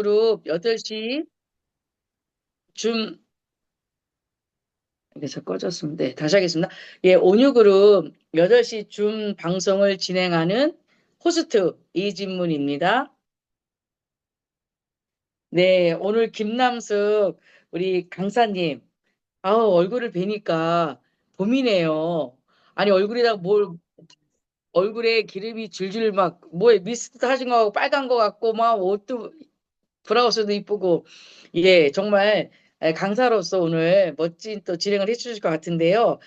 온유그룹 8시 줌, 이게 저 꺼졌습니다. 네, 다시 하겠습니다. 예, 온유그룹 8시 줌 방송을 진행하는 호스트 이진문입니다. 네, 오늘 김남숙 우리 강사님, 얼굴을 뵈니까 봄이네요. 아니, 얼굴에 기름이 줄줄 막, 뭐에 미스트 하신 거 같고, 빨간 거 같고, 막 옷도 브라우스도 이쁘고, 예, 정말 강사로서 오늘 멋진 또 진행을 해주실 것 같은데요.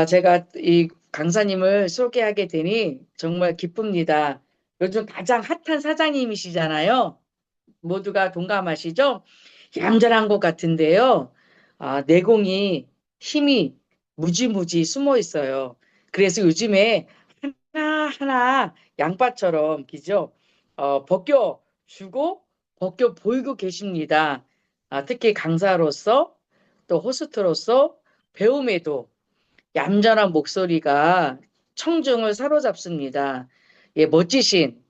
제가 이 강사님을 소개하게 되니 정말 기쁩니다. 요즘 가장 핫한 사장님이시잖아요. 모두가 동감하시죠? 얌전한 것 같은데요. 내공이, 힘이 무지무지 숨어 있어요. 그래서 요즘에 하나하나 양파처럼, 그죠? 벗겨주고 벗겨 보이고 계십니다. 특히 강사로서 또 호스트로서 배움에도 얌전한 목소리가 청중을 사로잡습니다. 예, 멋지신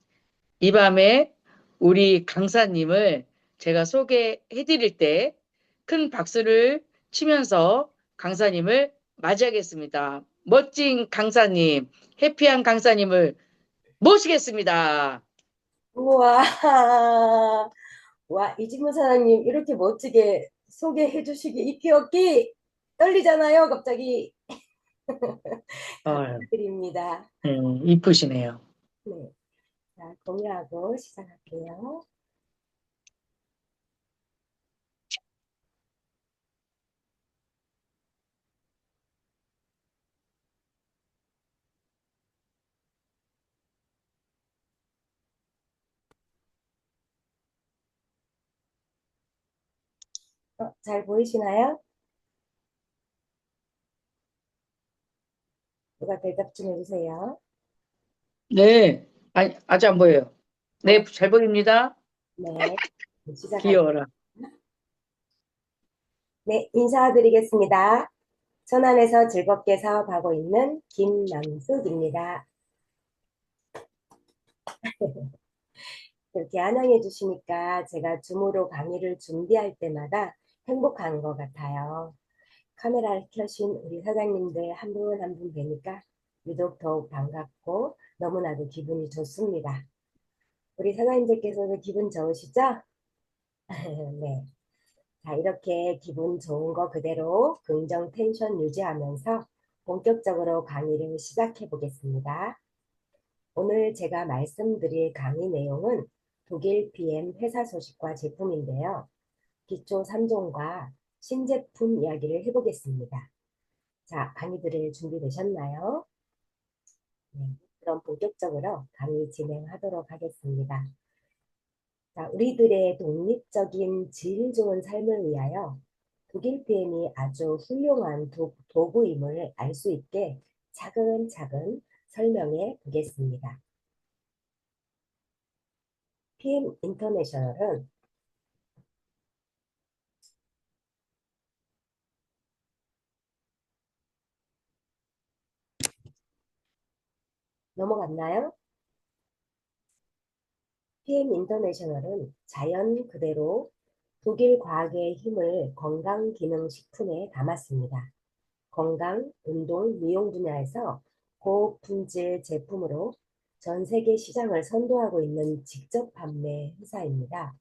이 밤에 우리 강사님을 제가 소개해 드릴 때 큰 박수를 치면서 강사님을 맞이하겠습니다. 멋진 강사님, 해피한 강사님을 모시겠습니다. 우와, 와, 이진문 사장님 이렇게 멋지게 소개해 주시기 있기 없기 떨리잖아요, 갑자기. 어, 감사드립니다. 이쁘시네요. 네, 자, 공유하고 시작할게요. 잘 보이시나요? 누가 대답 좀 해주세요. 네, 아니, 아직 안 보여요. 네, 어, 잘 보입니다. 네, 시작할게요. 귀여워라. 네, 인사드리겠습니다. 천안에서 즐겁게 사업하고 있는 김남숙입니다. 이렇게 안녕해 주시니까 제가 줌으로 강의를 준비할 때마다 행복한 것 같아요. 카메라를 켜신 우리 사장님들 한 분 한 분 뵈니까 유독 더욱 반갑고 너무나도 기분이 좋습니다. 우리 사장님들께서도 기분 좋으시죠? 네. 자, 이렇게 기분 좋은 거 그대로 긍정 텐션 유지하면서 본격적으로 강의를 시작해 보겠습니다. 오늘 제가 말씀드릴 강의 내용은 독일 PM 회사 소식과 제품인데요. 기초 3종과 신제품 이야기를 해보겠습니다. 자, 강의 들을 준비되셨나요? 네, 그럼 본격적으로 강의 진행하도록 하겠습니다. 자, 우리들의 독립적인 질 좋은 삶을 위하여 독일 PM이 아주 훌륭한 도구임을 알 수 있게 차근차근 설명해 보겠습니다. PM 인터내셔널은 넘어갔나요? PM 인터내셔널은 자연 그대로 독일 과학의 힘을 건강기능식품에 담았습니다. 건강, 운동, 미용 분야에서 고품질 제품으로 전 세계 시장을 선도하고 있는 직접 판매 회사입니다.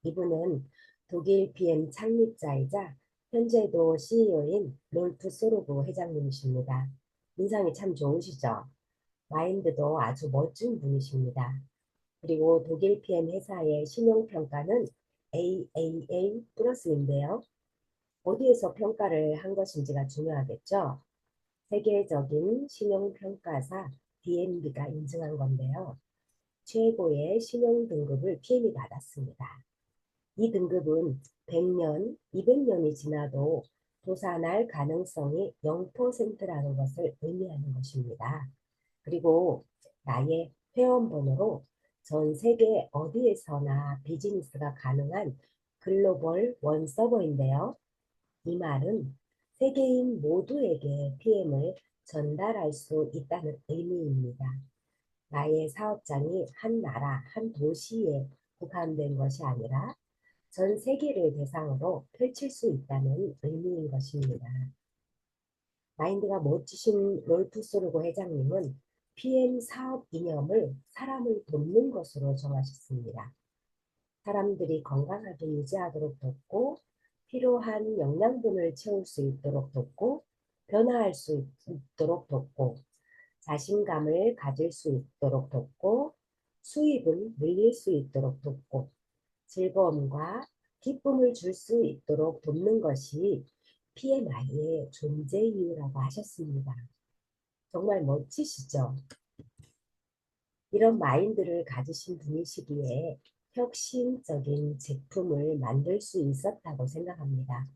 이분은 독일 PM 창립자이자 현재도 CEO인 롤프 소로브 회장님이십니다. 인상이 참 좋으시죠? 마인드도 아주 멋진 분이십니다. 그리고 독일 PM 회사의 신용평가는 AAA 플러스인데요. 어디에서 평가를 한 것인지가 중요하겠죠. 세계적인 신용평가사 DNB가 인증한 건데요. 최고의 신용 등급을 PM이 받았습니다. 이 등급은 100년, 200년이 지나도 도산할 가능성이 0%라는 것을 의미하는 것입니다. 그리고 나의 회원번호로 전 세계 어디에서나 비즈니스가 가능한 글로벌 원 서버인데요. 이 말은 세계인 모두에게 PM을 전달할 수 있다는 의미입니다. 나의 사업장이 한 나라, 한 도시에 국한된 것이 아니라 전 세계를 대상으로 펼칠 수 있다는 의미인 것입니다. 마인드가 멋지신 롤프 소르고 회장님은 PM 사업 이념을 사람을 돕는 것으로 정하셨습니다. 사람들이 건강하게 유지하도록 돕고 필요한 영양분을 채울 수 있도록 돕고 변화할 수 있도록 돕고 자신감을 가질 수 있도록 돕고 수입을 늘릴 수 있도록 돕고 즐거움과 기쁨을 줄 수 있도록 돕는 것이 PMI의 존재 이유라고 하셨습니다. 정말 멋지시죠? 이런 마인드를 가지신 분이시기에 혁신적인 제품을 만들 수 있었다고 생각합니다.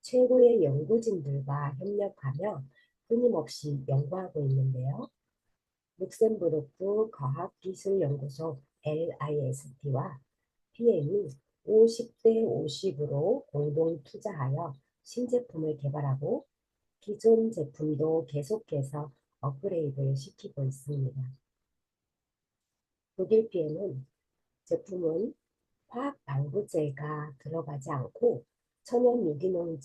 최고의 연구진들과 협력하며 끊임없이 연구하고 있는데요. 룩셈부르크 과학기술연구소 LIST와 PM이 50대 50으로 공동 투자하여 신제품을 개발하고 기존 제품도 계속해서 업그레이드를 시키고 있습니다. 독일 PM은 제품은 화학 방부제가 들어가지 않고 천연 유기농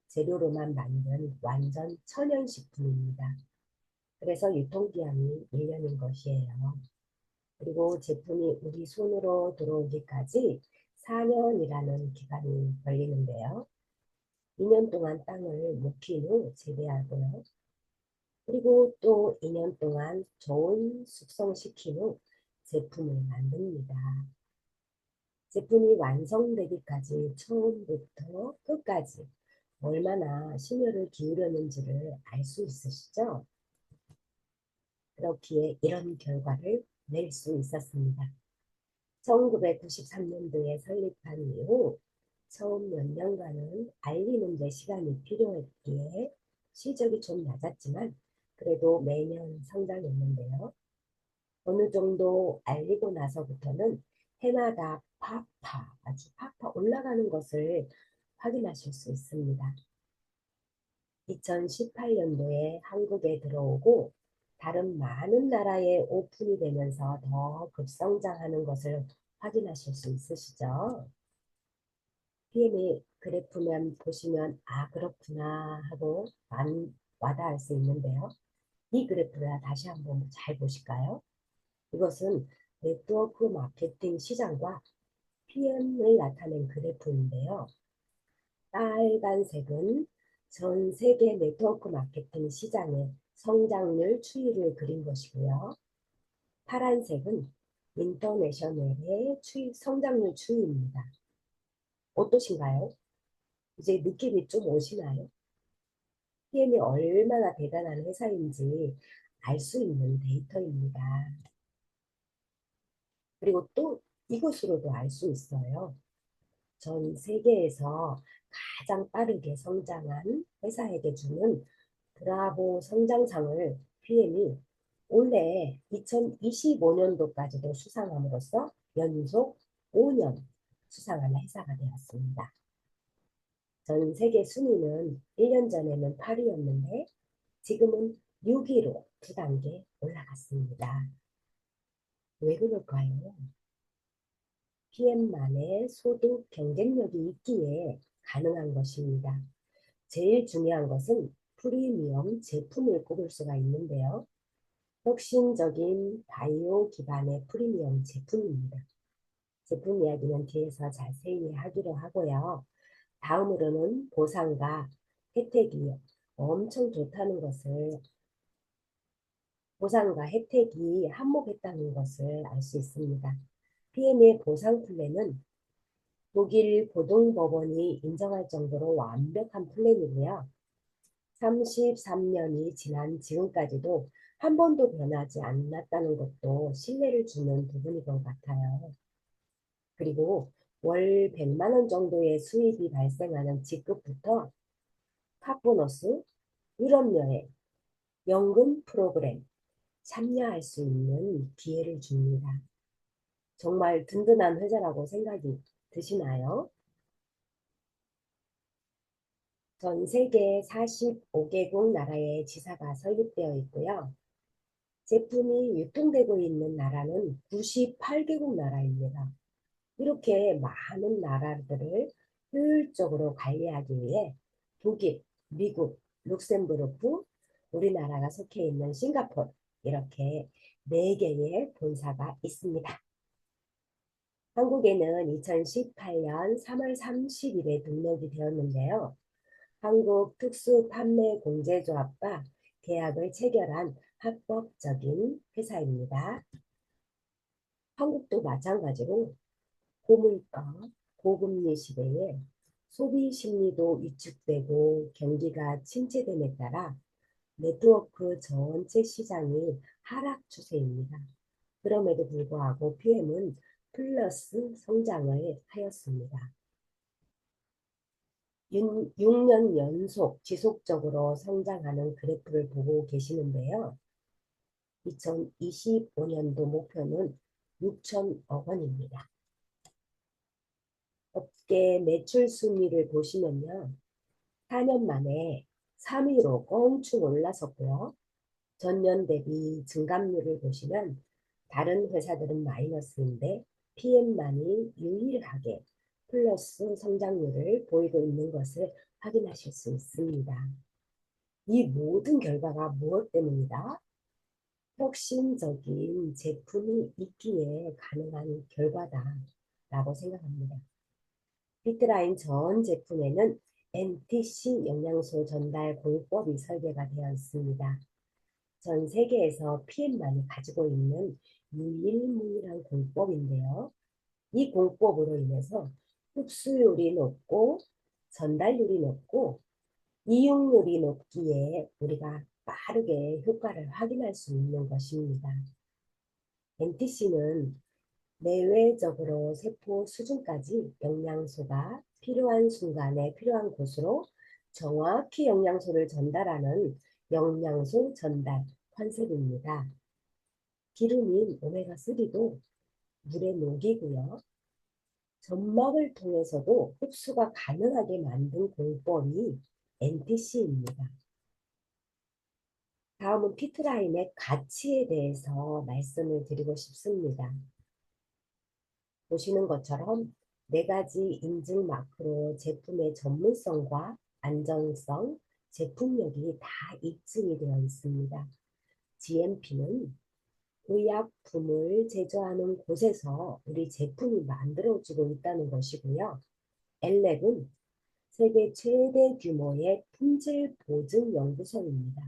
재료로만 만든 완전 천연 식품입니다. 그래서 유통기한이 1년인 것이에요. 그리고 제품이 우리 손으로 들어오기까지 4년이라는 기간이 걸리는데요. 2년 동안 땅을 묵힌 후 재배하고요. 그리고 또 2년 동안 저온 숙성시킨 후 제품을 만듭니다. 제품이 완성되기까지 처음부터 끝까지 얼마나 심혈을 기울였는지를 알 수 있으시죠? 그렇기에 이런 결과를 낼 수 있었습니다. 1993년도에 설립한 이후 처음 몇 년간은 알리는 데 시간이 필요했기에 실적이 좀 낮았지만 그래도 매년 성장했는데요. 어느 정도 알리고 나서부터는 해마다 아주 팍팍 올라가는 것을 확인하실 수 있습니다. 2018년도에 한국에 들어오고 다른 많은 나라에 오픈이 되면서 더 급성장하는 것을 확인하실 수 있으시죠? PM의 그래프만 보시면 아 그렇구나 하고 와닿을 수 있는데요. 이 그래프를 다시 한번 잘 보실까요? 이것은 네트워크 마케팅 시장과 PM을 나타낸 그래프인데요. 빨간색은 전 세계 네트워크 마케팅 시장의 성장률 추이를 그린 것이고요. 파란색은 인터내셔널의 성장률 추이입니다. 어떠신가요? 이제 느낌이 좀 오시나요? PM이 얼마나 대단한 회사인지 알 수 있는 데이터입니다. 그리고 또 이것으로도 알 수 있어요. 전 세계에서 가장 빠르게 성장한 회사에게 주는 브라보 성장상을 PM이 올해 2025년도까지도 수상함으로써 연속 5년 수상한 회사가 되었습니다. 전 세계 순위는 1년 전에는 8위였는데 지금은 6위로 2단계 올라갔습니다. 왜 그럴까요? PM만의 소득 경쟁력이 있기에 가능한 것입니다. 제일 중요한 것은 프리미엄 제품을 꼽을 수가 있는데요. 혁신적인 바이오 기반의 프리미엄 제품입니다. 제품 이야기는 뒤에서 자세히 하기로 하고요. 다음으로는 보상과 혜택이 엄청 좋다는 것을 보상과 혜택이 한몫했다는 것을 알 수 있습니다. PM의 보상 플랜은 독일 고등법원이 인정할 정도로 완벽한 플랜이고요. 33년이 지난 지금까지도 한 번도 변하지 않았다는 것도 신뢰를 주는 부분인 것 같아요. 그리고 월 100만 원 정도의 수입이 발생하는 직급부터 카보너스, 유럽 여행, 연금 프로그램 참여할 수 있는 기회를 줍니다. 정말 든든한 회사라고 생각이 드시나요? 전 세계 45개국 나라의 지사가 설립되어 있고요. 제품이 유통되고 있는 나라는 98개국 나라입니다. 이렇게 많은 나라들을 효율적으로 관리하기 위해 독일, 미국, 룩셈부르크, 우리나라가 속해 있는 싱가포르 이렇게 4개의 본사가 있습니다. 한국에는 2018년 3월 30일에 등록이 되었는데요. 한국 특수판매공제조합과 계약을 체결한 합법적인 회사입니다. 한국도 마찬가지로 고물가, 고금리 시대에 소비 심리도 위축되고 경기가 침체됨에 따라 네트워크 전체 시장이 하락 추세입니다. 그럼에도 불구하고 PM은 플러스 성장을 하였습니다. 6년 연속 지속적으로 성장하는 그래프를 보고 계시는데요. 2025년도 목표는 6천억 원입니다. 업계 매출 순위를 보시면요. 4년 만에 3위로 껑충 올라섰고요. 전년 대비 증감률을 보시면 다른 회사들은 마이너스인데 PM만이 유일하게 플러스 성장률을 보이고 있는 것을 확인하실 수 있습니다. 이 모든 결과가 무엇 때문이다? 혁신적인 제품이 있기에 가능한 결과다라고 생각합니다. 피트라인 전 제품에는 NTC 영양소 전달 공법이 설계가 되어 있습니다. 전 세계에서 PM만이 가지고 있는 유일무이한 공법인데요. 이 공법으로 인해서 흡수율이 높고 전달률이 높고 이용률이 높기에 우리가 빠르게 효과를 확인할 수 있는 것입니다. NTC는 내외적으로 세포 수준까지 영양소가 필요한 순간에 필요한 곳으로 정확히 영양소를 전달하는 영양소 전달 컨셉입니다. 기름인 오메가3도 물에 녹이고요. 점막을 통해서도 흡수가 가능하게 만든 공법이 NTC입니다. 다음은 피트라인의 가치에 대해서 말씀을 드리고 싶습니다. 보시는 것처럼 4가지 인증 마크로 제품의 전문성과 안전성, 제품력이 다 입증이 되어 있습니다. GMP는 의약품을 제조하는 곳에서 우리 제품이 만들어지고 있다는 것이고요. 엘랩은 세계 최대 규모의 품질 보증 연구소입니다.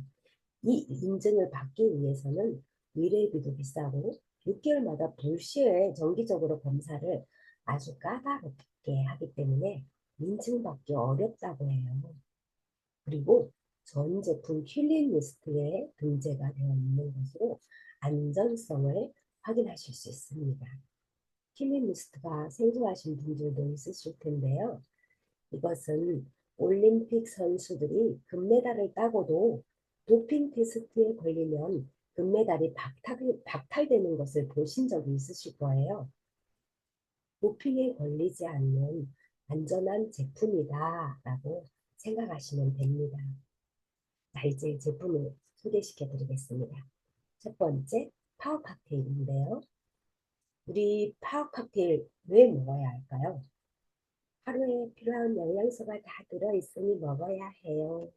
이 인증을 받기 위해서는 의뢰비도 비싸고 6개월마다 불시에 정기적으로 검사를 아주 까다롭게 하기 때문에 인증받기 어렵다고 해요. 그리고 전 제품 킬링 리스트에 등재가 되어 있는 것으로 안전성을 확인하실 수 있습니다. 킬링 리스트가 생소하신 분들도 있으실 텐데요. 이것은 올림픽 선수들이 금메달을 따고도 도핑 테스트에 걸리면 금메달이 박탈되는 것을 보신 적이 있으실 거예요. 도핑에 걸리지 않는 안전한 제품이다 라고 생각하시면 됩니다. 자, 이제 제품을 소개시켜 드리겠습니다. 첫 번째, 파워 칵테일인데요. 우리 파워 칵테일 왜 먹어야 할까요? 하루에 필요한 영양소가 다 들어있으니 먹어야 해요.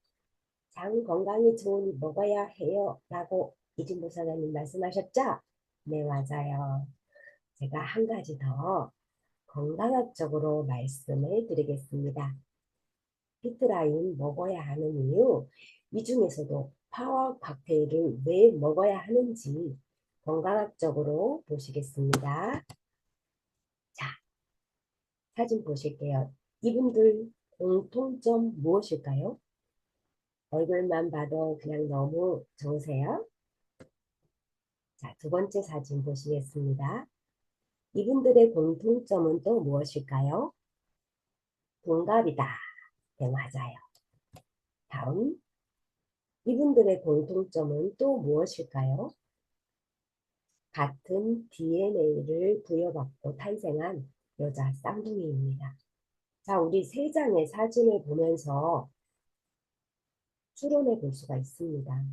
장 건강이 좋으니 먹어야 해요. 라고 이진보 사장님 말씀하셨죠? 네, 맞아요. 제가 한 가지 더 건강학적으로 말씀을 드리겠습니다. 피트라인 먹어야 하는 이유, 이 중에서도 파워 칵테일을 왜 먹어야 하는지 건강학적으로 보시겠습니다. 자, 사진 보실게요. 이분들 공통점 무엇일까요? 얼굴만 봐도 그냥 너무 좋으세요? 자, 두 번째 사진 보시겠습니다. 이분들의 공통점은 또 무엇일까요? 동갑이다. 네, 맞아요. 다음, 이분들의 공통점은 또 무엇일까요? 같은 DNA를 부여받고 탄생한 여자 쌍둥이입니다. 자, 우리 세 장의 사진을 보면서 추론해 볼 수가 있습니다.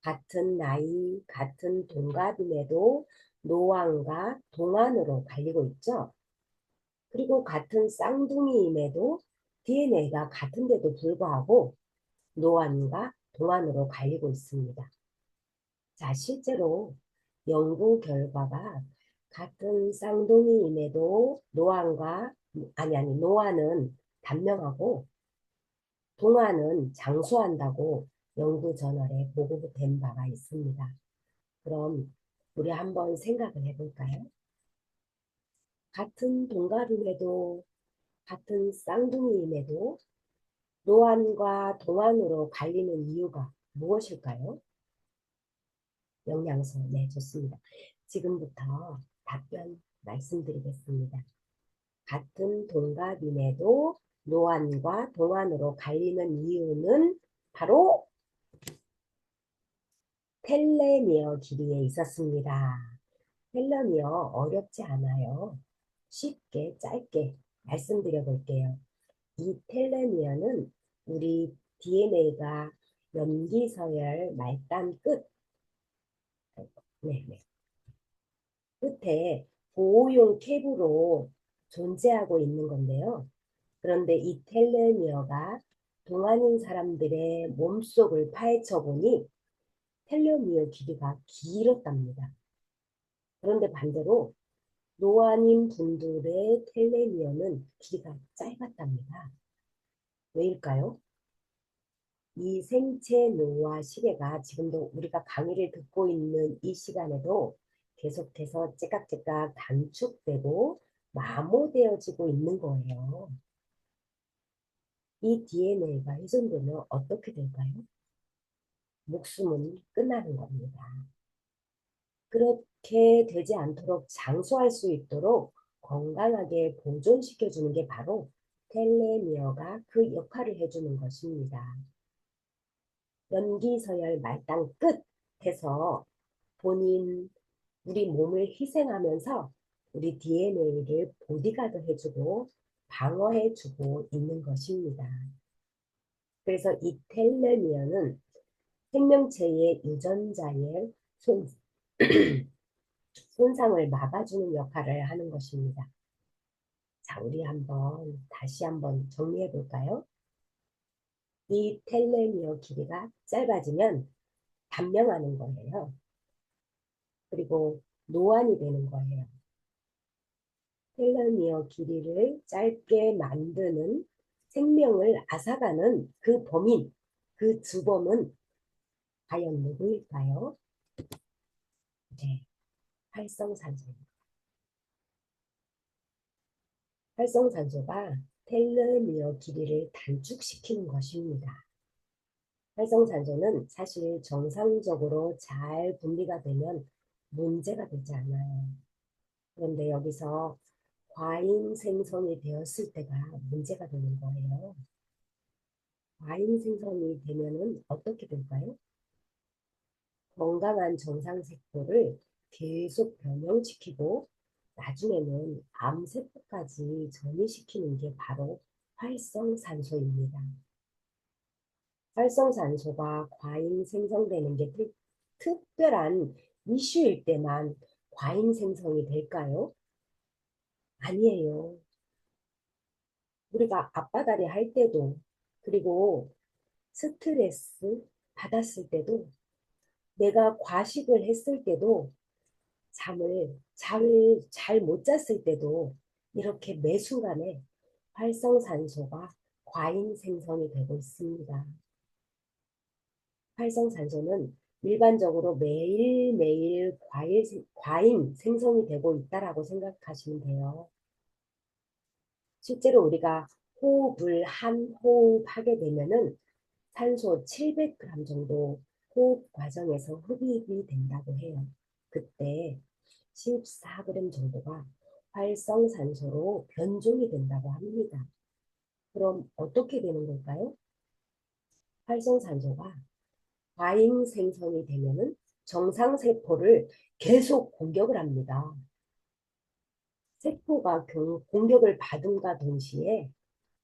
같은 나이, 같은 동갑임에도 노안과 동안으로 갈리고 있죠. 그리고 같은 쌍둥이임에도 DNA가 같은데도 불구하고 노안과 동안으로 갈리고 있습니다. 자, 실제로 연구 결과가 같은 쌍둥이임에도 노안은 단명하고 동안은 장수한다고 연구 저널에 보고된 바가 있습니다. 그럼 우리 한번 생각을 해볼까요? 같은 동갑임에도 같은 쌍둥이임에도 노안과 동안으로 갈리는 이유가 무엇일까요? 영양소, 네, 좋습니다. 지금부터 답변 말씀드리겠습니다. 같은 동갑임에도 노안과 동안으로 갈리는 이유는 바로 텔레미어 길이에 있었습니다. 텔레미어 어렵지 않아요. 쉽게 짧게 말씀드려 볼게요. 이 텔레미어는 우리 DNA가 염기서열 말단 네, 네. 끝에 보호용 캡으로 존재하고 있는 건데요. 그런데 이 텔레미어가 동안인 사람들의 몸속을 파헤쳐 보니 텔레미어 길이가 길었답니다. 그런데 반대로 노안인 분들의 텔레미어는 길이가 짧았답니다. 왜일까요? 이 생체 노화 시계가 지금도 우리가 강의를 듣고 있는 이 시간에도 계속해서 째깍째깍 단축되고 마모되어지고 있는 거예요. 이 DNA가 훼손되면 어떻게 될까요? 목숨은 끝나는 겁니다. 그렇게 되지 않도록 장수할 수 있도록 건강하게 보존시켜주는 게 바로 텔레미어가 그 역할을 해주는 것입니다. 연기서열 말단 끝에서 우리 몸을 희생하면서 우리 DNA를 보디가드 해주고 방어해주고 있는 것입니다. 그래서 이 텔레미어는 생명체의 유전자의 손, 손상을 막아주는 역할을 하는 것입니다. 자, 우리 다시 한번 정리해 볼까요? 이 텔레미어 길이가 짧아지면 단명하는 거예요. 그리고 노안이 되는 거예요. 텔레미어 길이를 짧게 만드는 생명을 앗아가는 그 범인, 그 주범은 과연 누구일까요? 네, 활성산소입니다. 활성산소가 텔레미어 길이를 단축시키는 것입니다. 활성산소는 사실 정상적으로 잘 분비가 되면 문제가 되지 않아요. 그런데 여기서 과잉 생성이 되었을 때가 문제가 되는 거예요. 과잉 생성이 되면은 어떻게 될까요? 건강한 정상세포를 계속 변형시키고 나중에는 암세포까지 전이시키는 게 바로 활성산소입니다. 활성산소가 과잉 생성되는 게 특별한 이슈일 때만 과잉 생성이 될까요? 아니에요. 우리가 앞바다리 할 때도 그리고 스트레스 받았을 때도 내가 과식을 했을 때도 잠을 잘 못 잤을 때도 이렇게 매 순간에 활성산소가 과잉 생성이 되고 있습니다. 활성산소는 일반적으로 매일매일 과잉 생성이 되고 있다라고 생각하시면 돼요. 실제로 우리가 호흡을 한 호흡 하게 되면은 산소 700g 정도 호흡 과정에서 흡입이 된다고 해요. 그때 14g 정도가 활성산소로 변종이 된다고 합니다. 그럼 어떻게 되는 걸까요? 활성산소가 과잉 생성이 되면은 정상세포를 계속 공격을 합니다. 세포가 공격을 받음과 동시에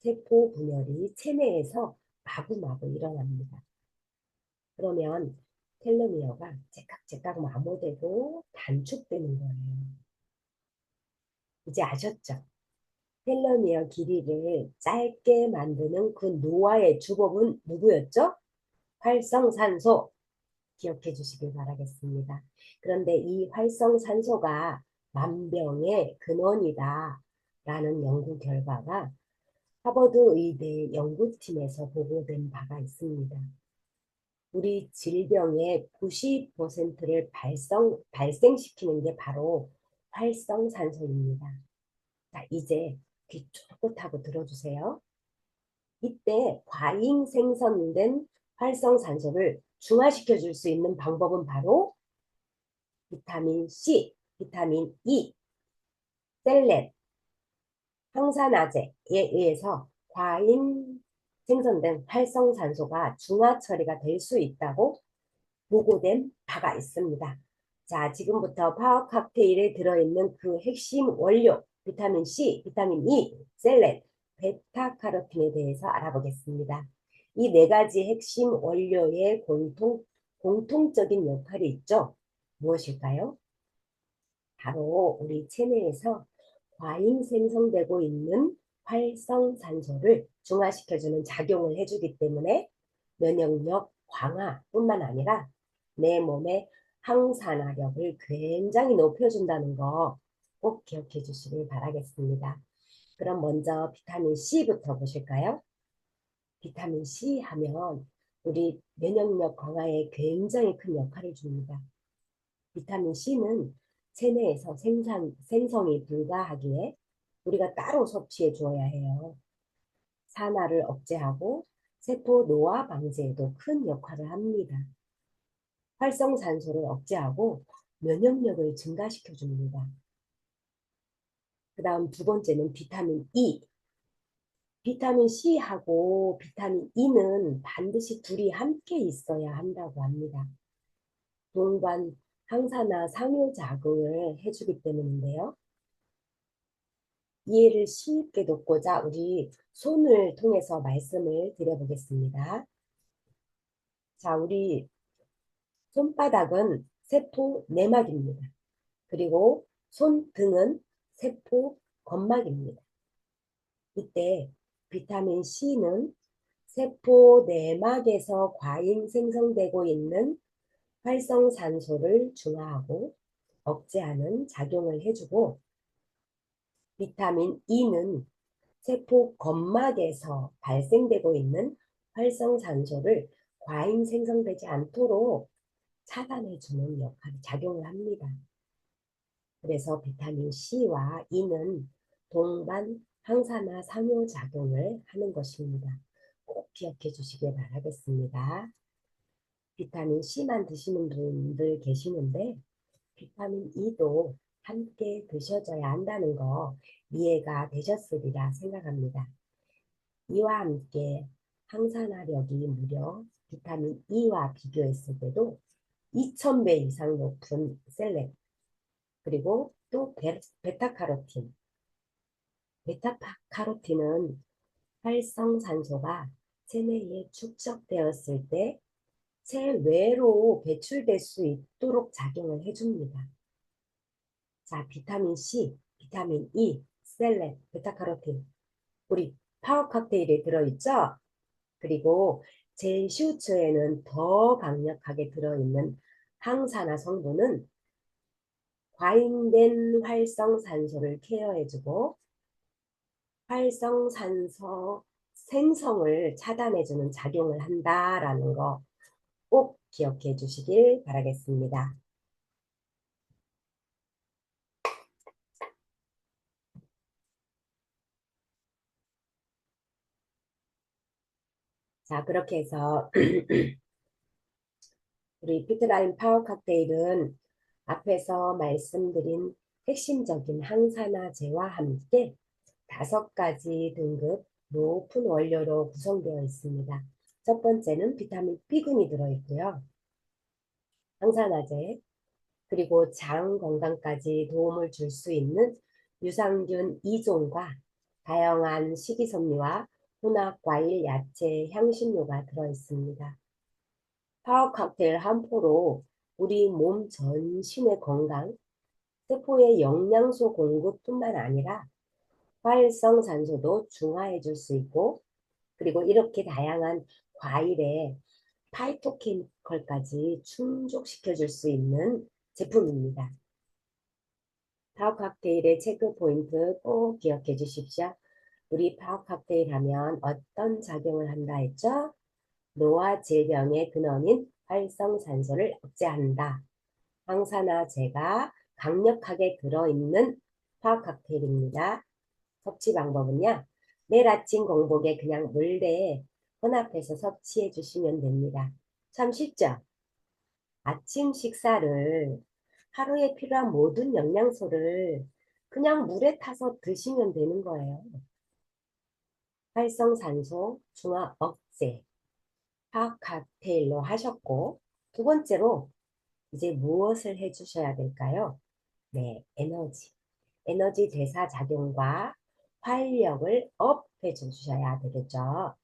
세포 분열이 체내에서 마구마구 일어납니다. 그러면 텔로미어가 제깍제깍 마모되고 단축되는 거예요. 이제 아셨죠? 텔로미어 길이를 짧게 만드는 그 노화의 주범은 누구였죠? 활성산소. 기억해 주시길 바라겠습니다. 그런데 이 활성산소가 만병의 근원이다 라는 연구 결과가 하버드 의대 연구팀에서 보고된 바가 있습니다. 우리 질병의 90%를 발생시키는 게 바로 활성산소입니다. 자, 이제 귀 쫑긋하고 들어주세요. 이때 과잉 생성된 활성산소를 중화시켜 줄 수 있는 방법은 바로 비타민 C, 비타민 E, 셀렌, 항산화제에 의해서 과잉 생성된 활성산소가 중화 처리가 될 수 있다고 보고된 바가 있습니다. 자, 지금부터 파워 칵테일에 들어있는 그 핵심 원료, 비타민 C, 비타민 E, 셀렌, 베타카로틴에 대해서 알아보겠습니다. 이 네 가지 핵심 원료의 공통적인 역할이 있죠. 무엇일까요? 바로 우리 체내에서 과잉 생성되고 있는 활성산소를 중화시켜주는 작용을 해주기 때문에 면역력 강화뿐만 아니라 내 몸의 항산화력을 굉장히 높여준다는 거 꼭 기억해 주시길 바라겠습니다. 그럼 먼저 비타민 C부터 보실까요? 비타민 C 하면 우리 면역력 강화에 굉장히 큰 역할을 줍니다. 비타민 C는 체내에서 생성이 불가하기에 우리가 따로 섭취해 주어야 해요. 산화를 억제하고 세포 노화 방지에도 큰 역할을 합니다. 활성산소를 억제하고 면역력을 증가시켜 줍니다. 그 다음 두 번째는 비타민 E. 비타민 C하고 비타민 E는 반드시 둘이 함께 있어야 한다고 합니다. 동반 항산화 상호작용을 해주기 때문인데요. 이해를 쉽게 돕고자 우리 손을 통해서 말씀을 드려보겠습니다. 자, 우리 손바닥은 세포 내막입니다. 그리고 손등은 세포 건막입니다. 이때 비타민 C는 세포 내막에서 과잉 생성되고 있는 활성산소를 중화하고 억제하는 작용을 해주고 비타민 E는 세포 건막에서 발생되고 있는 활성산소를 과잉 생성되지 않도록 차단해주는 역할을 작용을 합니다. 그래서 비타민 C와 E는 동반 항산화 상호작용을 하는 것입니다. 꼭 기억해 주시길 바라겠습니다. 비타민 C만 드시는 분들 계시는데 비타민 E도 함께 드셔줘야 한다는 거 이해가 되셨으리라 생각합니다. 이와 함께 항산화력이 무려 비타민 E와 비교했을 때도 2000배 이상 높은 셀렌 그리고 또 베타카로틴. 베타카로틴은 활성산소가 체내에 축적되었을 때 체외로 배출될 수 있도록 작용을 해줍니다. 자, 비타민 C, 비타민 E, 셀렌, 베타카로틴. 우리 파워 칵테일에 들어있죠? 그리고 제슈츠에는 더 강력하게 들어있는 항산화 성분은 과잉된 활성산소를 케어해주고 활성산소 생성을 차단해주는 작용을 한다라는 거 꼭 기억해 주시길 바라겠습니다. 자, 그렇게 해서 우리 피트라인 파워 칵테일은 앞에서 말씀드린 핵심적인 항산화제와 함께 5가지 등급 높은 원료로 구성되어 있습니다. 첫 번째는 비타민 B군이 들어있고요. 항산화제, 그리고 장 건강까지 도움을 줄 수 있는 유산균 2종과 다양한 식이섬유와 혼합 과일, 야채, 향신료가 들어있습니다. 파워 칵테일 한 포로 우리 몸 전신의 건강, 세포의 영양소 공급뿐만 아니라 활성 산소도 중화해 줄 수 있고, 그리고 이렇게 다양한 과일에 파이토케미컬까지 충족시켜 줄 수 있는 제품입니다. 파워 칵테일의 체크 포인트 꼭 기억해 주십시오. 우리 파워 칵테일 하면 어떤 작용을 한다 했죠? 노화 질병의 근원인 활성산소를 억제한다. 황산화제가 강력하게 들어있는 파워 칵테일입니다. 섭취 방법은요. 매일 아침 공복에 그냥 물대에 혼합해서 섭취해 주시면 됩니다. 참 쉽죠? 아침 식사를 하루에 필요한 모든 영양소를 그냥 물에 타서 드시면 되는 거예요. 활성산소 중화 억제, 화학 칵테일로 하셨고, 두 번째로 이제 무엇을 해주셔야 될까요? 네, 에너지. 에너지 대사 작용과 활력을 업해 주셔야 되겠죠.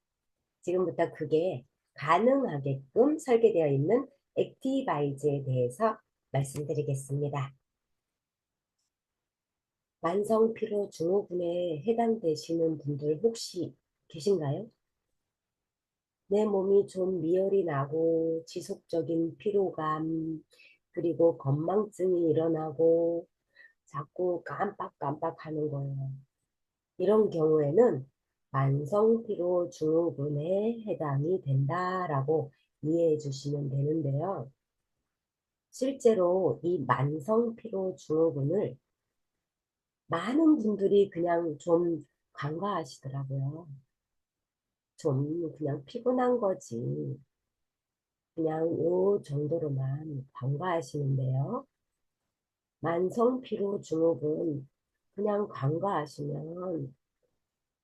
지금부터 그게 가능하게끔 설계되어 있는 액티바이즈에 대해서 말씀드리겠습니다. 만성 피로 증후군에 해당되시는 분들 혹시 계신가요? 내 몸이 좀 미열이 나고 지속적인 피로감, 그리고 건망증이 일어나고 자꾸 깜빡깜빡 하는 거예요. 이런 경우에는 만성피로 증후군에 해당이 된다라고 이해해 주시면 되는데요. 실제로 이 만성피로 증후군을 많은 분들이 그냥 좀 간과하시더라고요. 좀 그냥 피곤한 거지. 그냥 요 정도로만 간과하시는데요. 만성피로 증후군 그냥 간과하시면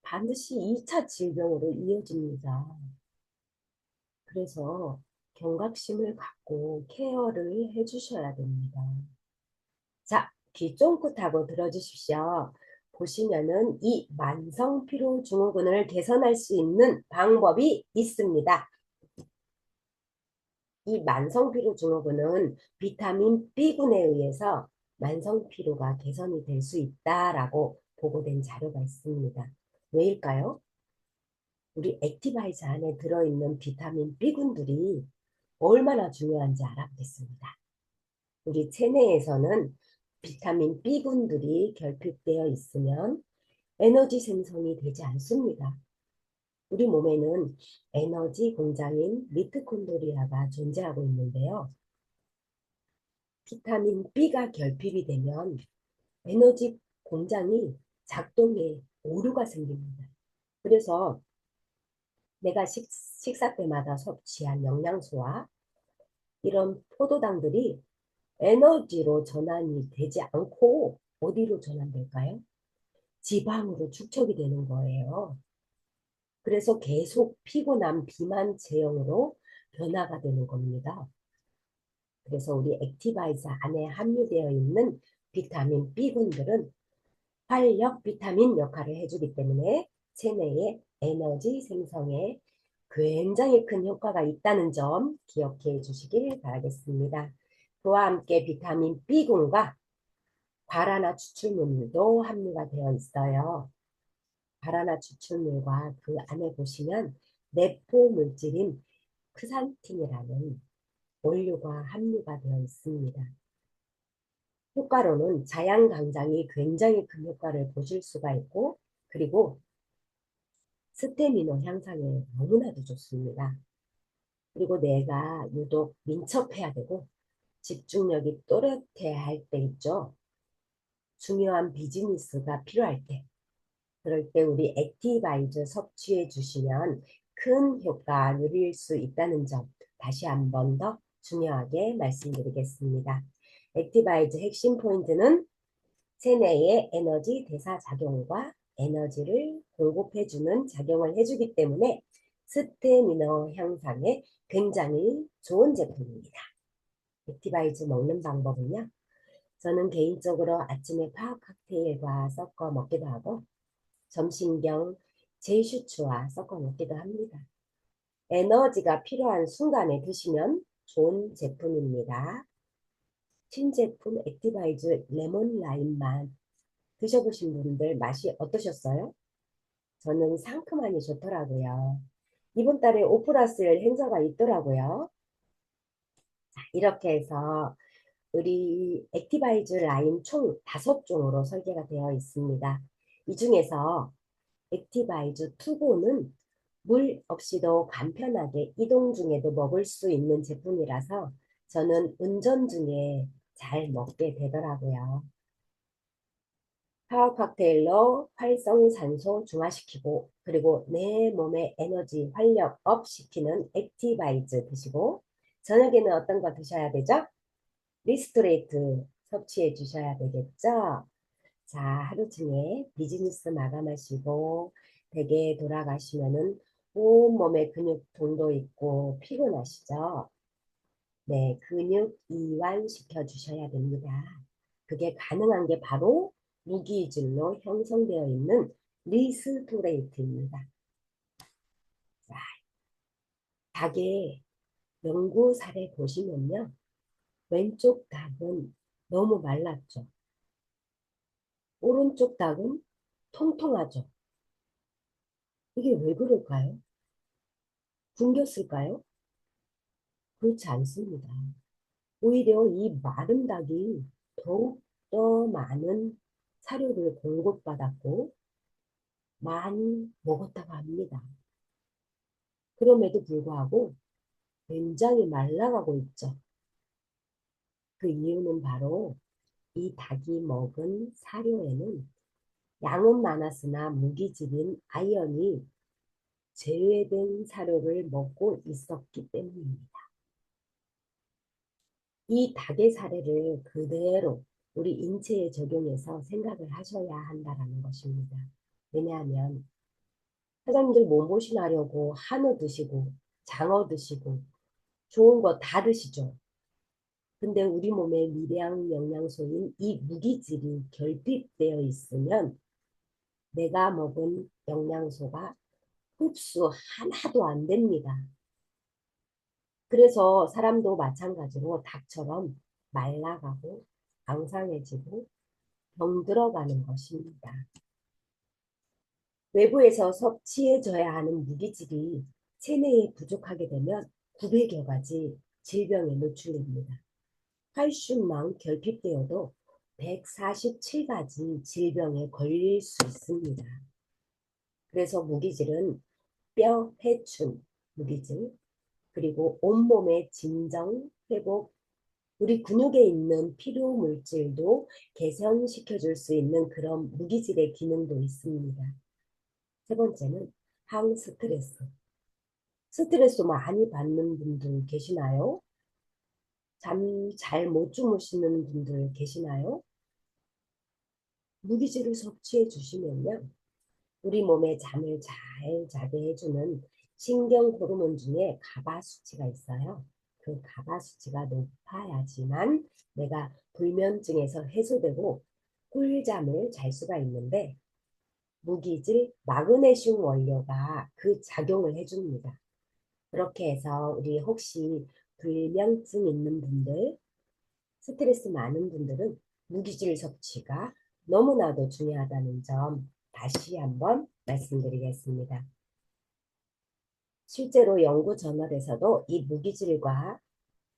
반드시 2차 질병으로 이어집니다. 그래서 경각심을 갖고 케어를 해주셔야 됩니다. 자, 귀 쫑긋하고 들어주십시오. 보시면은 이 만성피로증후군을 개선할 수 있는 방법이 있습니다. 이 만성피로증후군은 비타민 B군에 의해서 만성피로가 개선이 될 수 있다라고 보고된 자료가 있습니다. 왜일까요? 우리 액티바이즈 안에 들어있는 비타민 B군들이 얼마나 중요한지 알아보겠습니다. 우리 체내에서는 비타민 B군들이 결핍되어 있으면 에너지 생성이 되지 않습니다. 우리 몸에는 에너지 공장인 미토콘드리아가 존재하고 있는데요. 비타민 B가 결핍이 되면 에너지 공장이 작동에 오류가 생깁니다. 그래서 내가 식사 때마다 섭취한 영양소와 이런 포도당들이 에너지로 전환이 되지 않고 어디로 전환될까요? 지방으로 축적이 되는 거예요. 그래서 계속 피곤한 비만 체형으로 변화가 되는 겁니다. 그래서 우리 액티바이저 안에 함유되어 있는 비타민 B군들은 활력 비타민 역할을 해주기 때문에 체내의 에너지 생성에 굉장히 큰 효과가 있다는 점 기억해 주시길 바라겠습니다. 그와 함께 비타민 B군과 과라나 추출물도 함유가 되어 있어요. 과라나 추출물과 그 안에 보시면 내포 물질인 크산틴이라는 원료가 함유가 되어 있습니다. 효과로는 자양강장이 굉장히 큰 효과를 보실 수가 있고, 그리고 스태미너 향상에 너무나도 좋습니다. 그리고 내가 유독 민첩해야 되고 집중력이 또렷해야 할 때 있죠. 중요한 비즈니스가 필요할 때, 그럴 때 우리 액티바이저 섭취해 주시면 큰 효과 누릴 수 있다는 점 다시 한 번 더 중요하게 말씀드리겠습니다. 액티바이저 핵심 포인트는 체내의 에너지 대사 작용과 에너지를 공급해주는 작용을 해주기 때문에 스태미너 향상에 굉장히 좋은 제품입니다. 액티바이즈 먹는 방법은요. 저는 개인적으로 아침에 파워 칵테일과 섞어 먹기도 하고 점심경 제이슈츠와 섞어 먹기도 합니다. 에너지가 필요한 순간에 드시면 좋은 제품입니다. 신제품 액티바이즈 레몬 라임만 드셔보신 분들 맛이 어떠셨어요? 저는 상큼하니 좋더라고요. 이번 달에 5+1 행사가 있더라고요. 이렇게 해서 우리 액티바이즈 라인 총 5종으로 설계가 되어 있습니다. 이 중에서 액티바이즈 투고는 물 없이도 간편하게 이동 중에도 먹을 수 있는 제품이라서 저는 운전 중에 잘 먹게 되더라고요. 파워 칵테일로 활성산소 중화시키고 그리고 내 몸의 에너지 활력 업 시키는 액티바이즈 드시고 저녁에는 어떤 거 드셔야 되죠? 리스토레이트 섭취해 주셔야 되겠죠? 자, 하루 중에 비즈니스 마감하시고 댁에 돌아가시면은 온몸에 근육통도 있고 피곤하시죠? 네, 근육 이완 시켜 주셔야 됩니다. 그게 가능한 게 바로 무기질로 형성되어 있는 리스토레이트입니다. 자, 닭의 연구 사례 보시면요. 왼쪽 닭은 너무 말랐죠. 오른쪽 닭은 통통하죠. 이게 왜 그럴까요? 굶겼을까요? 그렇지 않습니다. 오히려 이 마른 닭이 더욱 더 많은 사료를 공급받았고 많이 먹었다고 합니다. 그럼에도 불구하고 굉장히 말라가고 있죠. 그 이유는 바로 이 닭이 먹은 사료에는 양은 많았으나 무기질인 아연이 제외된 사료를 먹고 있었기 때문입니다. 이 닭의 사례를 그대로 우리 인체에 적용해서 생각을 하셔야 한다는 것입니다. 왜냐하면 사장님들 몸보신하려고 한우 드시고 장어 드시고 좋은 거 다 드시죠. 근데 우리 몸에 미량 영양소인 이 무기질이 결핍되어 있으면 내가 먹은 영양소가 흡수 하나도 안 됩니다. 그래서 사람도 마찬가지로 닭처럼 말라가고 앙상해지고 병들어가는 것입니다. 외부에서 섭취해줘야 하는 무기질이 체내에 부족하게 되면 900여 가지 질병에 노출됩니다. 칼슘만 결핍되어도 147가지 질병에 걸릴 수 있습니다. 그래서 무기질은 뼈 회춘 무기질, 그리고 온몸의 진정, 회복, 우리 근육에 있는 필요 물질도 개선시켜 줄 수 있는 그런 무기질의 기능도 있습니다. 세 번째는 항스트레스. 스트레스 많이 받는 분들 계시나요? 잠 잘 못 주무시는 분들 계시나요? 무기질을 섭취해 주시면요. 우리 몸에 잠을 잘 자게 해주는 신경 호르몬 중에 가바 수치가 있어요. 그 가바 수치가 높아야지만 내가 불면증에서 해소되고 꿀잠을 잘 수가 있는데 무기질 마그네슘 원료가 그 작용을 해줍니다. 그렇게 해서 우리 혹시 불면증 있는 분들, 스트레스 많은 분들은 무기질 섭취가 너무나도 중요하다는 점 다시 한번 말씀드리겠습니다. 실제로 연구 저널에서도 이 무기질과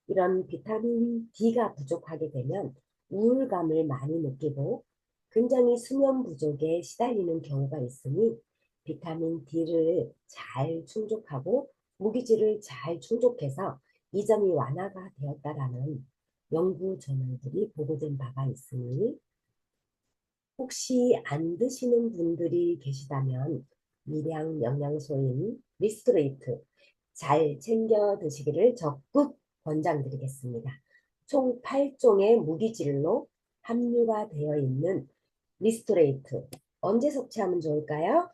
이런 비타민 D가 부족하게 되면 우울감을 많이 느끼고 굉장히 수면 부족에 시달리는 경우가 있으니 비타민 D를 잘 충족하고 무기질을 잘 충족해서 이 점이 완화가 되었다라는 연구 저널들이 보고된 바가 있으니 혹시 안 드시는 분들이 계시다면 미량 영양소인 리스토레이트 잘 챙겨 드시기를 적극 권장드리겠습니다. 총 8종의 무기질로 함유가 되어 있는 리스토레이트 언제 섭취하면 좋을까요?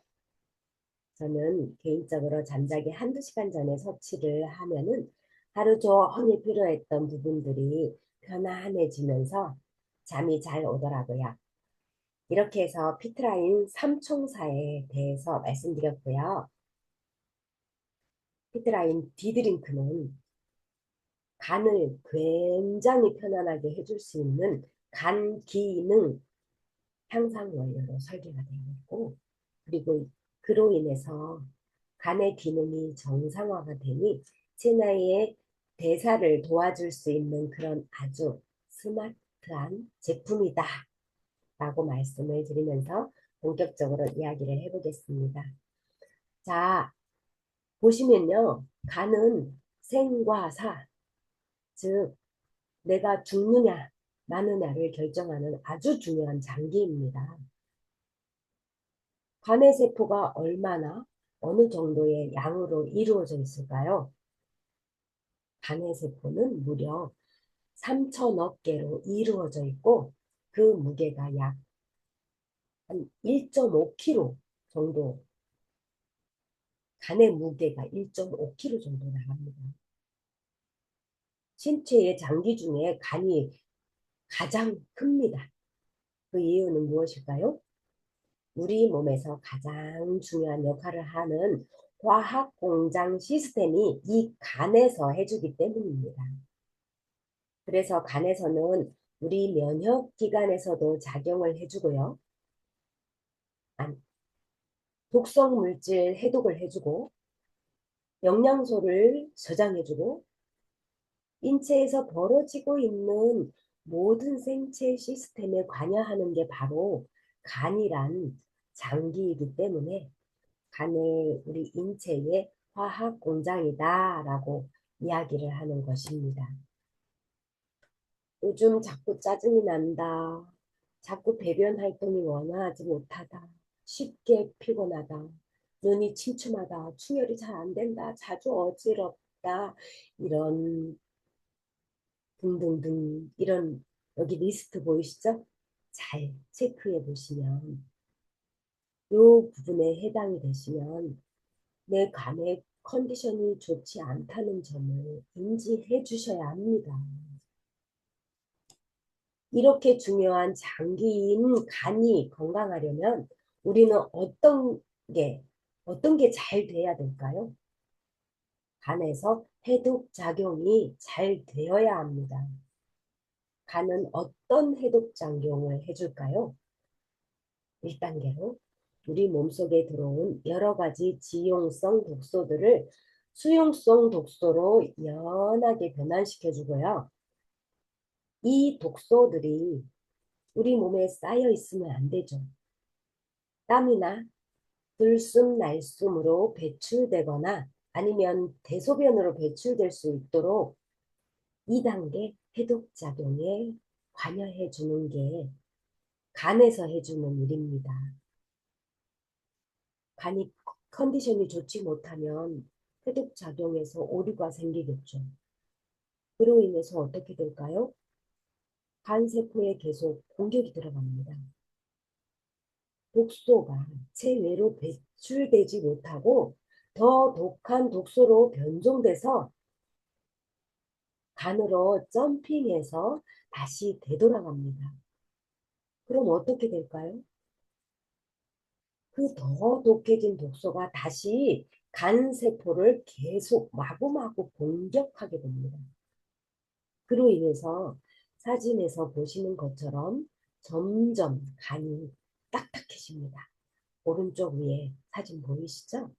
저는 개인적으로 잠자기 한두 시간 전에 섭취를 하면은 하루 종일 필요했던 부분들이 편안해지면서 잠이 잘 오더라고요. 이렇게 해서 피트라인 3총사에 대해서 말씀드렸고요. 피트라인 D드링크는 간을 굉장히 편안하게 해줄 수 있는 간 기능, 향상 원료로 설계가 되어 있고, 그리고 그로 인해서 간의 기능이 정상화가 되니 체내의 대사를 도와줄 수 있는 그런 아주 스마트한 제품이다 라고 말씀을 드리면서 본격적으로 이야기를 해보겠습니다. 자, 보시면요. 간은 생과 사, 즉 내가 죽느냐 마느냐를 결정하는 아주 중요한 장기입니다. 간의 세포가 얼마나 어느 정도의 양으로 이루어져 있을까요? 간의 세포는 무려 3천억 개로 이루어져 있고 그 무게가 약 한 1.5kg 정도, 간의 무게가 1.5kg 정도 나갑니다. 신체의 장기 중에 간이 가장 큽니다. 그 이유는 무엇일까요? 우리 몸에서 가장 중요한 역할을 하는 화학 공장 시스템이 이 간에서 해주기 때문입니다. 그래서 간에서는 우리 면역 기관에서도 작용을 해주고요. 독성 물질 해독을 해주고 영양소를 저장해주고 인체에서 벌어지고 있는 모든 생체 시스템에 관여하는 게 바로 간이란 장기이기 때문에 간을 우리 인체의 화학 공장이다라고 이야기를 하는 것입니다. 요즘 자꾸 짜증이 난다. 자꾸 배변 활동이 원활하지 못하다. 쉽게 피곤하다. 눈이 침침하다. 충혈이 잘 안 된다. 자주 어지럽다. 이런 등등등 이런 여기 리스트 보이시죠? 잘 체크해 보시면 이 부분에 해당이 되시면 내 간의 컨디션이 좋지 않다는 점을 인지해 주셔야 합니다. 이렇게 중요한 장기인 간이 건강하려면 우리는 어떤 게 잘 돼야 될까요? 간에서 해독 작용이 잘 되어야 합니다. 간은 어떤 해독 작용을 해줄까요? 1단계로 우리 몸속에 들어온 여러 가지 지용성 독소들을 수용성 독소로 연하게 변환시켜 주고요. 이 독소들이 우리 몸에 쌓여 있으면 안 되죠. 땀이나 들숨, 날숨으로 배출되거나 아니면 대소변으로 배출될 수 있도록 2단계 해독작용에 관여해 주는 게 간에서 해주는 일입니다. 간이 컨디션이 좋지 못하면 해독작용에서 오류가 생기겠죠. 그로 인해서 어떻게 될까요? 간세포에 계속 공격이 들어갑니다. 독소가 체외로 배출되지 못하고 더 독한 독소로 변종돼서 간으로 점핑해서 다시 되돌아갑니다. 그럼 어떻게 될까요? 그 더 독해진 독소가 다시 간세포를 계속 마구마구 공격하게 됩니다. 그로 인해서 사진에서 보시는 것처럼 점점 간이 딱딱해집니다. 오른쪽 위에 사진 보이시죠?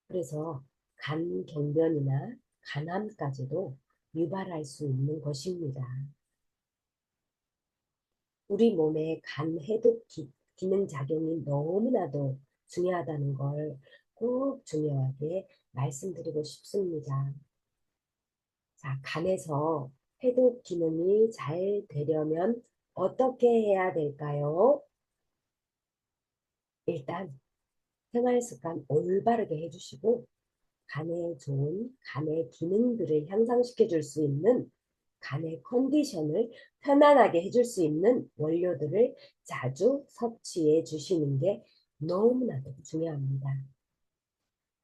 그래서 간경변이나 간암까지도 유발할 수 있는 것입니다. 우리 몸의 간 해독 기능 작용이 너무나도 중요하다는 걸 꼭 중요하게 말씀드리고 싶습니다. 자, 간에서 해독 기능이 잘 되려면 어떻게 해야 될까요? 일단 생활 습관 올바르게 해주시고 간에 좋은 간의 기능들을 향상시켜 줄 수 있는 간의 컨디션을 편안하게 해줄 수 있는 원료들을 자주 섭취해 주시는 게 너무나도 중요합니다.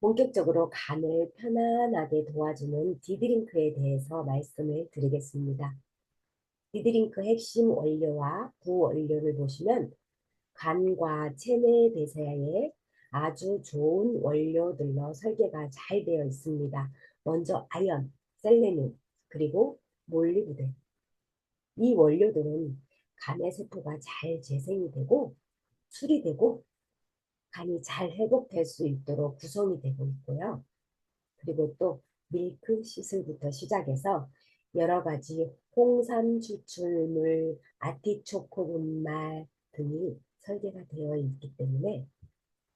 본격적으로 간을 편안하게 도와주는 디드링크에 대해서 말씀을 드리겠습니다. 디드링크 핵심 원료와 부원료를 보시면 간과 체내 대사에 아주 좋은 원료들로 설계가 잘 되어 있습니다. 먼저 아연, 셀레늄, 그리고 몰리브덴. 이 원료들은 간의 세포가 잘 재생이 되고 수리되고 간이 잘 회복될 수 있도록 구성이 되고 있고요. 그리고 또 밀크 시슬부터 시작해서 여러 가지 홍삼 추출물, 아티초코 분말 등이 설계가 되어 있기 때문에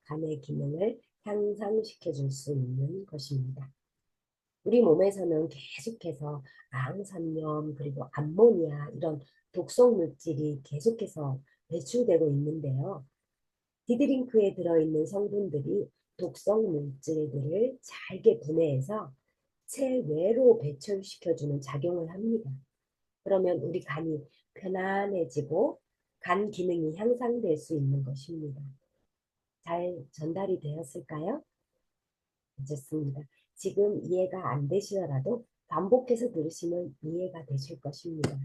간의 기능을 향상시켜 줄 수 있는 것입니다. 우리 몸에서는 계속해서 항산염 그리고 암모니아 이런 독성 물질이 계속해서 배출되고 있는데요. 디드링크에 들어있는 성분들이 독성 물질들을 잘게 분해해서 체외로 배출시켜주는 작용을 합니다. 그러면 우리 간이 편안해지고 간 기능이 향상될 수 있는 것입니다. 잘 전달이 되었을까요? 좋습니다. 지금 이해가 안 되시더라도 반복해서 들으시면 이해가 되실 것입니다.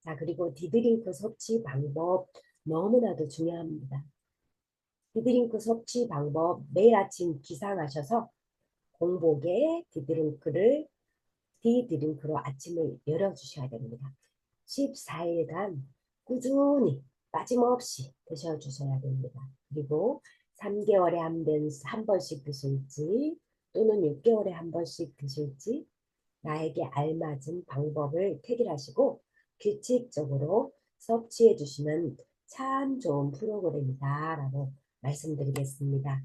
자, 그리고 디드링크 섭취 방법 너무나도 중요합니다. 디드링크 섭취 방법 매일 아침 기상하셔서 공복에 디드링크로 아침을 열어주셔야 됩니다. 14일간 꾸준히 빠짐없이 드셔주셔야 됩니다. 그리고 3개월에 한 번씩 드실지 또는 6개월에 한 번씩 드실지 나에게 알맞은 방법을 택일하시고 규칙적으로 섭취해 주시면 참 좋은 프로그램이다 라고 말씀드리겠습니다.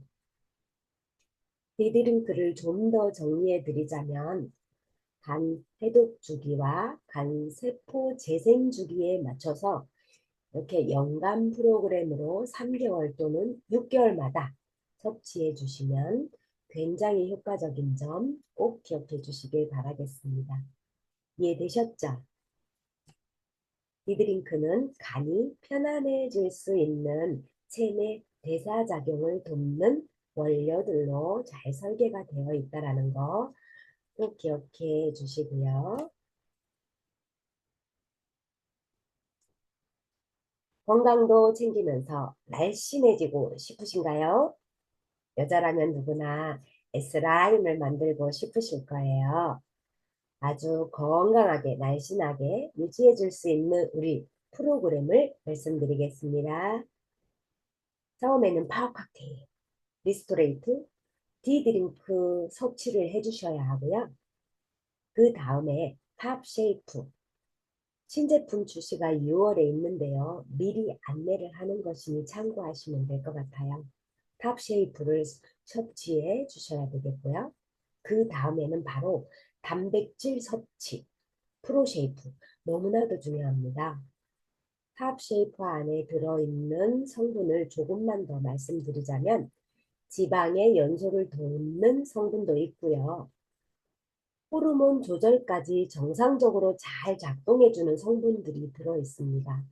디드링크를 좀 더 정리해 드리자면 간 해독 주기와 간 세포 재생 주기에 맞춰서 이렇게 연간 프로그램으로 3개월 또는 6개월마다 섭취해 주시면 굉장히 효과적인 점 꼭 기억해 주시길 바라겠습니다. 이해되셨죠? 디드링크는 간이 편안해질 수 있는 체내 대사작용을 돕는 원료들로 잘 설계가 되어 있다는 거 꼭 기억해 주시고요. 건강도 챙기면서 날씬해지고 싶으신가요? 여자라면 누구나 S라인을 만들고 싶으실 거예요. 아주 건강하게 날씬하게 유지해 줄 수 있는 우리 프로그램을 말씀드리겠습니다. 처음에는 파워 칵테일, 리스토레이트, 디드링크 섭취를 해주셔야 하고요. 그 다음에 탑 쉐이프, 신제품 출시가 6월에 있는데요. 미리 안내를 하는 것이니 참고하시면 될 것 같아요. 탑 쉐이프를 섭취해 주셔야 되겠고요. 그 다음에는 바로 단백질 섭취, 프로 쉐이프, 너무나도 중요합니다. 탑 쉐이프 안에 들어있는 성분을 조금만 더 말씀드리자면 지방의 연소를 돕는 성분도 있고요. 호르몬 조절까지 정상적으로 잘 작동해주는 성분들이 들어있습니다.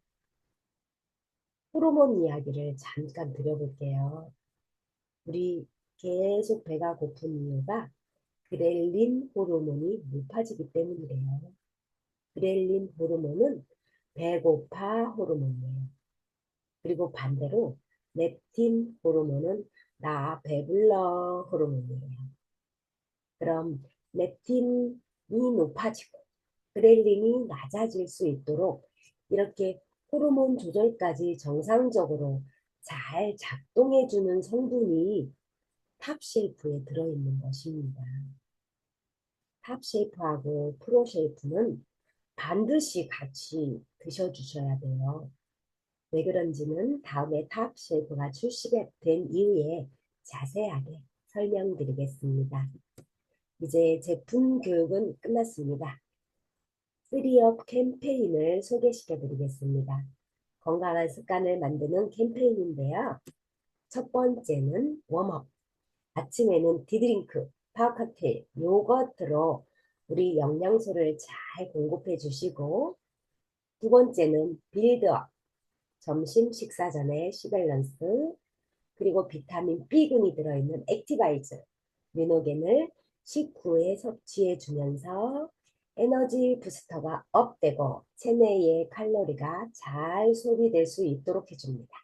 호르몬 이야기를 잠깐 드려볼게요. 우리 계속 배가 고픈 이유가 그렐린 호르몬이 높아지기 때문이래요. 그렐린 호르몬은 배고파 호르몬이에요. 그리고 반대로 렙틴 호르몬은 나 배불러 호르몬이에요. 그럼 렙틴이 높아지고 그렐린이 낮아질 수 있도록 이렇게 호르몬 조절까지 정상적으로 잘 작동해주는 성분이 탑쉐이프에 들어있는 것입니다. 탑쉐이프하고 프로쉐이프는 반드시 같이 드셔주셔야 돼요. 왜 그런지는 다음에 탑쉐이프가 출시가 된 이후에 자세하게 설명드리겠습니다. 이제 제품 교육은 끝났습니다. 3업 캠페인을 소개시켜 드리겠습니다. 건강한 습관을 만드는 캠페인인데요. 첫 번째는 웜업. 아침에는 디드링크, 파워칵테일, 요거트로 우리 영양소를 잘 공급해 주시고 두 번째는 빌드업. 점심 식사 전에 시밸런스 그리고 비타민 B군이 들어있는 액티바이즈, 뮤노겐을 식후에 섭취해 주면서 에너지 부스터가 업되고 체내의 칼로리가 잘 소비될 수 있도록 해줍니다.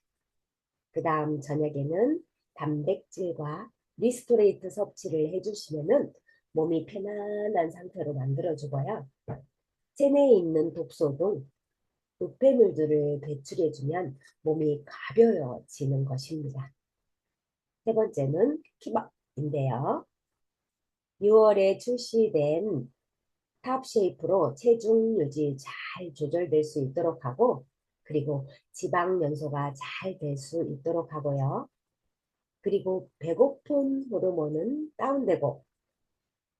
그 다음 저녁에는 단백질과 리스토레이트 섭취를 해주시면 몸이 편안한 상태로 만들어주고요. 체내에 있는 독소 등 노폐물들을 배출해주면 몸이 가벼워지는 것입니다. 세 번째는 힙업인데요. 6월에 출시된 탑쉐이프로 체중 유지 잘 조절될 수 있도록 하고, 그리고 지방 연소가 잘 될 수 있도록 하고요. 그리고 배고픈 호르몬은 다운되고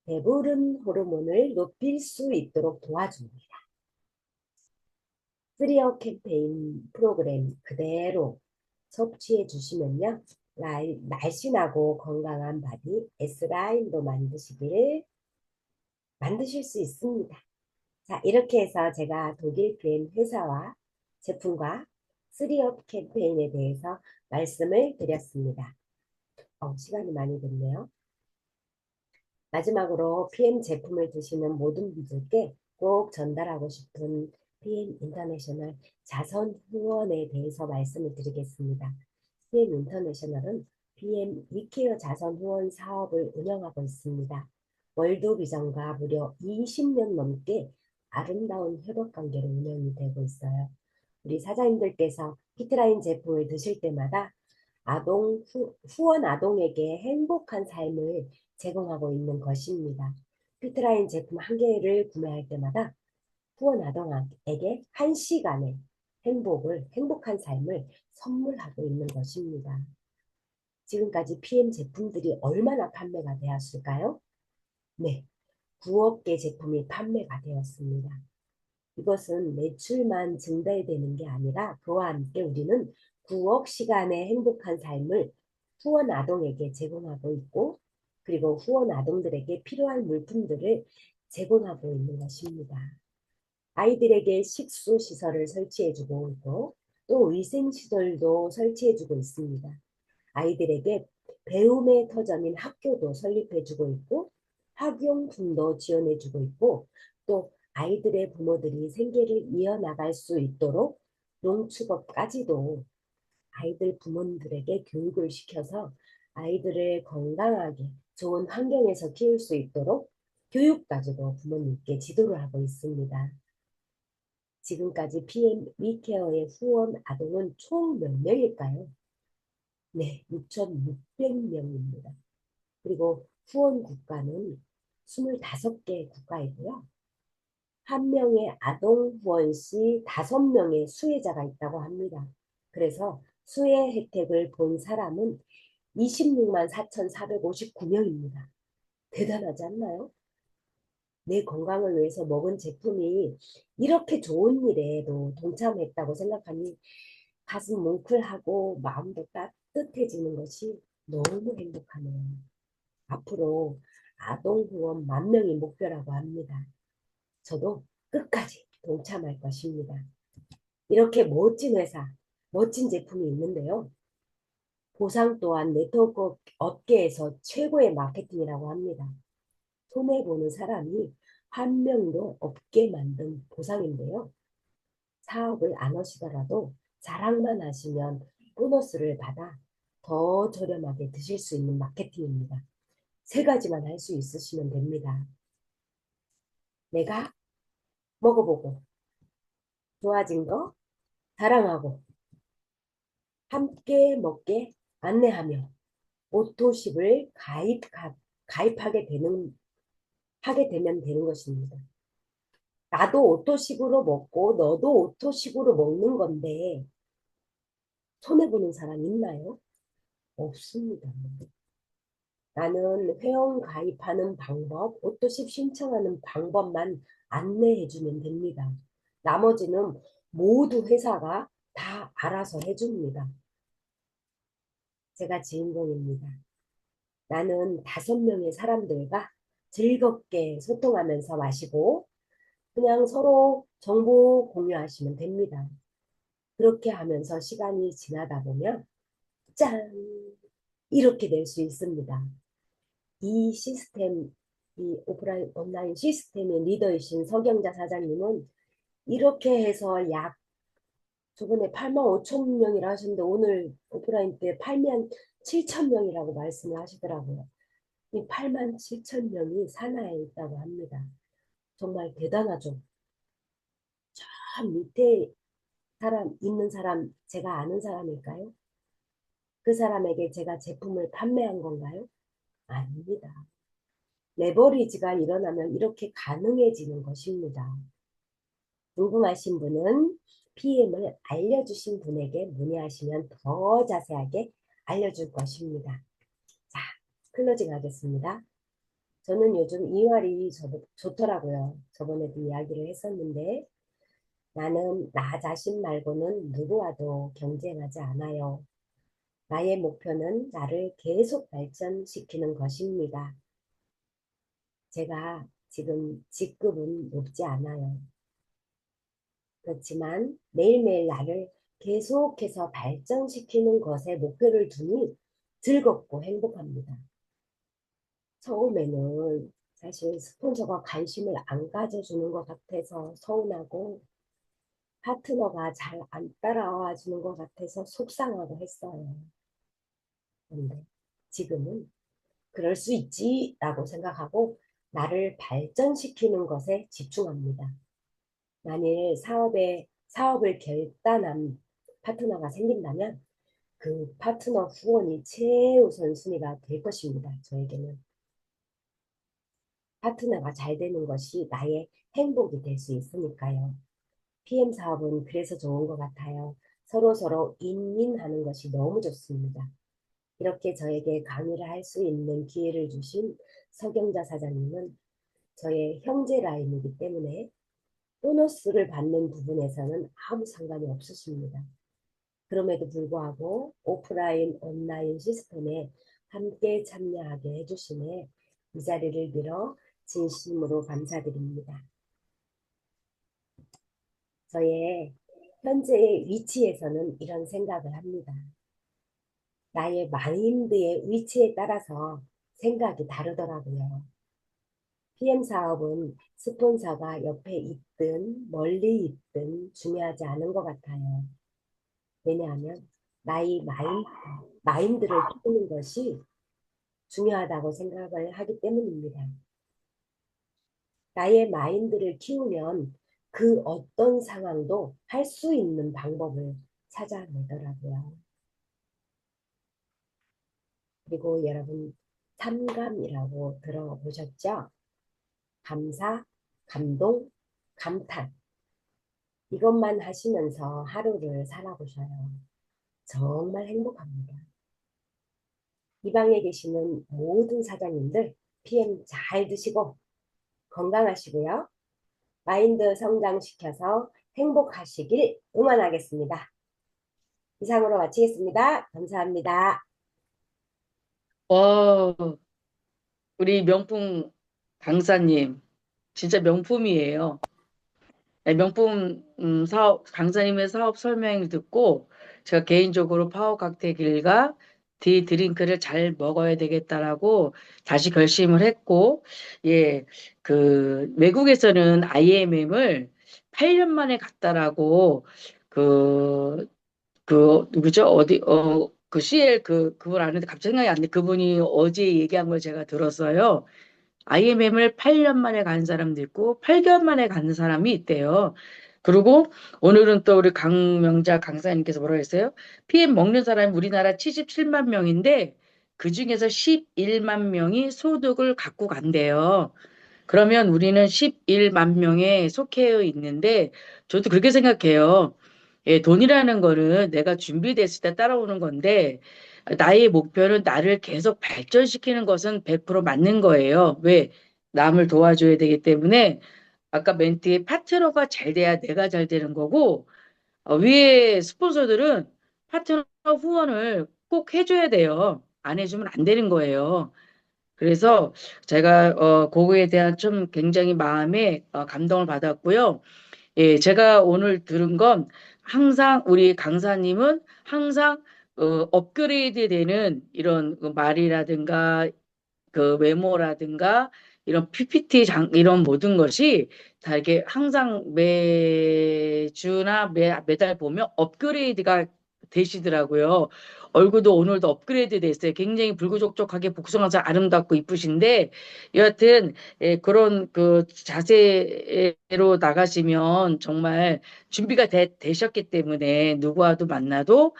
배부른 호르몬을 높일 수 있도록 도와줍니다. 3업 캠페인 프로그램 그대로 섭취해 주시면요. 날씬하고 건강한 바디 S라인도 만드실 수 있습니다. 자, 이렇게 해서 제가 독일 브랜드 회사와 제품과 3업 캠페인에 대해서 말씀을 드렸습니다. 시간이 많이 됐네요. 마지막으로 PM 제품을 드시는 모든 분들께 꼭 전달하고 싶은 PM 인터내셔널 자선 후원에 대해서 말씀을 드리겠습니다. PM 인터내셔널은 PM 위케어 자선 후원 사업을 운영하고 있습니다. 월드비전과 무려 20년 넘게 아름다운 협업 관계로 운영이 되고 있어요. 우리 사장님들께서 피트라인 제품을 드실 때마다 후원 아동에게 행복한 삶을 제공하고 있는 것입니다. 피트라인 제품 한 개를 구매할 때마다 후원 아동에게 1시간의 행복한 삶을 선물하고 있는 것입니다. 지금까지 PM 제품들이 얼마나 판매가 되었을까요? 네, 9억 개 제품이 판매가 되었습니다. 이것은 매출만 증대되는 게 아니라 그와 함께 우리는 9억 시간의 행복한 삶을 후원 아동에게 제공하고 있고, 그리고 후원 아동들에게 필요한 물품들을 제공하고 있는 것입니다. 아이들에게 식수 시설을 설치해주고 있고 또 위생시설도 설치해주고 있습니다. 아이들에게 배움의 터전인 학교도 설립해주고 있고 학용품도 지원해주고 있고, 또 아이들의 부모들이 생계를 이어나갈 수 있도록 농축업까지도 아이들 부모들에게 교육을 시켜서 아이들을 건강하게 좋은 환경에서 키울 수 있도록 교육까지도 부모님께 지도를 하고 있습니다. 지금까지 PM 위케어의 후원 아동은 총 몇 명일까요? 네, 6,600명입니다. 그리고 후원 국가는 25개 국가이고요. 한 명의 아동 후원 시 5명의 수혜자가 있다고 합니다. 그래서 수혜 혜택을 본 사람은 26만 4,459명입니다. 대단하지 않나요? 내 건강을 위해서 먹은 제품이 이렇게 좋은 일에도 동참했다고 생각하니 가슴 뭉클하고 마음도 따뜻해지는 것이 너무 행복하네요. 앞으로 아동 후원 10,000명이 목표라고 합니다. 저도 끝까지 동참할 것입니다. 이렇게 멋진 회사, 멋진 제품이 있는데요. 보상 또한 네트워크 업계에서 최고의 마케팅이라고 합니다. 손해보는 사람이 한 명도 없게 만든 보상인데요. 사업을 안 하시더라도 자랑만 하시면 보너스를 받아 더 저렴하게 드실 수 있는 마케팅입니다. 세 가지만 할 수 있으시면 됩니다. 내가 먹어보고 좋아진 거 자랑하고 함께 먹게 안내하며 오토십을 하게 되면 되는 것입니다. 나도 오토십으로 먹고 너도 오토십으로 먹는 건데 손해보는 사람 있나요? 없습니다. 나는 회원 가입하는 방법, 오토십 신청하는 방법만 안내해주면 됩니다. 나머지는 모두 회사가 다 알아서 해줍니다. 제가 주인공입니다. 나는 5명의 사람들과 즐겁게 소통하면서 마시고 그냥 서로 정보 공유하시면 됩니다. 그렇게 하면서 시간이 지나다 보면 짠! 이렇게 될 수 있습니다. 이 시스템, 이 오프라인 온라인 시스템의 리더이신 서경자 사장님은 이렇게 해서 저번에 85,000명이라 하셨는데 오늘 오프라인 때 87,000명이라고 말씀을 하시더라고요. 이 87,000명이 산하에 있다고 합니다. 정말 대단하죠. 저 밑에 사람, 있는 사람, 제가 아는 사람일까요? 그 사람에게 제가 제품을 판매한 건가요? 아닙니다. 레버리지가 일어나면 이렇게 가능해지는 것입니다. 궁금하신 분은 PM을 알려주신 분에게 문의하시면 더 자세하게 알려줄 것입니다. 자, 클로징 하겠습니다. 저는 요즘 이 말이 좋더라고요. 저번에도 이야기를 했었는데 나는 나 자신 말고는 누구와도 경쟁하지 않아요. 나의 목표는 나를 계속 발전시키는 것입니다. 제가 지금 직급은 높지 않아요. 그렇지만 매일매일 나를 계속해서 발전시키는 것에 목표를 두니 즐겁고 행복합니다. 처음에는 사실 스폰서가 관심을 안 가져주는 것 같아서 서운하고 파트너가 잘 안 따라와 주는 것 같아서 속상하고 했어요. 그런데 지금은 그럴 수 있지라고 생각하고 나를 발전시키는 것에 집중합니다. 만일 사업을 결단한 파트너가 생긴다면 그 파트너 후원이 최우선 순위가 될 것입니다. 저에게는. 파트너가 잘 되는 것이 나의 행복이 될 수 있으니까요. PM 사업은 그래서 좋은 것 같아요. 서로서로 윈윈하는 것이 너무 좋습니다. 이렇게 저에게 강의를 할 수 있는 기회를 주신 서경자 사장님은 저의 형제 라인이기 때문에 보너스를 받는 부분에서는 아무 상관이 없으십니다. 그럼에도 불구하고 오프라인, 온라인 시스템에 함께 참여하게 해주심에 이 자리를 빌어 진심으로 감사드립니다. 저의 현재의 위치에서는 이런 생각을 합니다. 나의 마인드의 위치에 따라서 생각이 다르더라고요. PM 사업은 스폰서가 옆에 있든 멀리 있든 중요하지 않은 것 같아요. 왜냐하면 나의 마인드를 키우는 것이 중요하다고 생각을 하기 때문입니다. 나의 마인드를 키우면 그 어떤 상황도 할 수 있는 방법을 찾아내더라고요. 그리고 여러분, 삼감이라고 들어보셨죠? 감사, 감동, 감탄. 이것만 하시면서 하루를 살아보셔요. 정말 행복합니다. 이 방에 계시는 모든 사장님들 PM 잘 드시고 건강하시고요. 마인드 성장시켜서 행복하시길 응원하겠습니다. 이상으로 마치겠습니다. 감사합니다. 와, 우리 명품 강사님, 진짜 명품이에요. 네, 명품 강사님의 사업 설명을 듣고 제가 개인적으로 파워 칵테일과 드링크를 잘 먹어야 되겠다라고 다시 결심을 했고, 예, 그 외국에서는 IMM을 8년 만에 갔다라고 그 누구죠? 그 CL 그분 아는데 갑자기 생각이 안 나. 그분이 어제 얘기한 걸 제가 들었어요. IMM을 8년 만에 간 사람도 있고 8개월 만에 가는 사람이 있대요. 그리고 오늘은 또 우리 강명자 강사님께서 뭐라고 했어요? PM 먹는 사람이 우리나라 77만 명인데 그중에서 11만 명이 소득을 갖고 간대요. 그러면 우리는 11만 명에 속해 있는데 저도 그렇게 생각해요. 예, 돈이라는 거는 내가 준비됐을 때 따라오는 건데 나의 목표는 나를 계속 발전시키는 것은 100% 맞는 거예요. 왜? 남을 도와줘야 되기 때문에 아까 멘트에 파트너가 잘 돼야 내가 잘 되는 거고 위에 스폰서들은 파트너 후원을 꼭 해줘야 돼요. 안 해주면 안 되는 거예요. 그래서 제가 그거에 대한 좀 굉장히 마음에 감동을 받았고요. 예, 제가 오늘 들은 건 항상 우리 강사님은 항상 업그레이드 되는 이런 그 말이라든가 그 외모라든가 이런 PPT 이런 모든 것이 다 이렇게 항상 매주나 매달 보면 업그레이드가 되시더라고요. 얼굴도 오늘도 업그레이드 됐어요. 굉장히 불구족족하게 복숭아서 아름답고 이쁘신데 여하튼 그런 그 자세로 나가시면 정말 준비가 되셨기 때문에 누구와도 만나도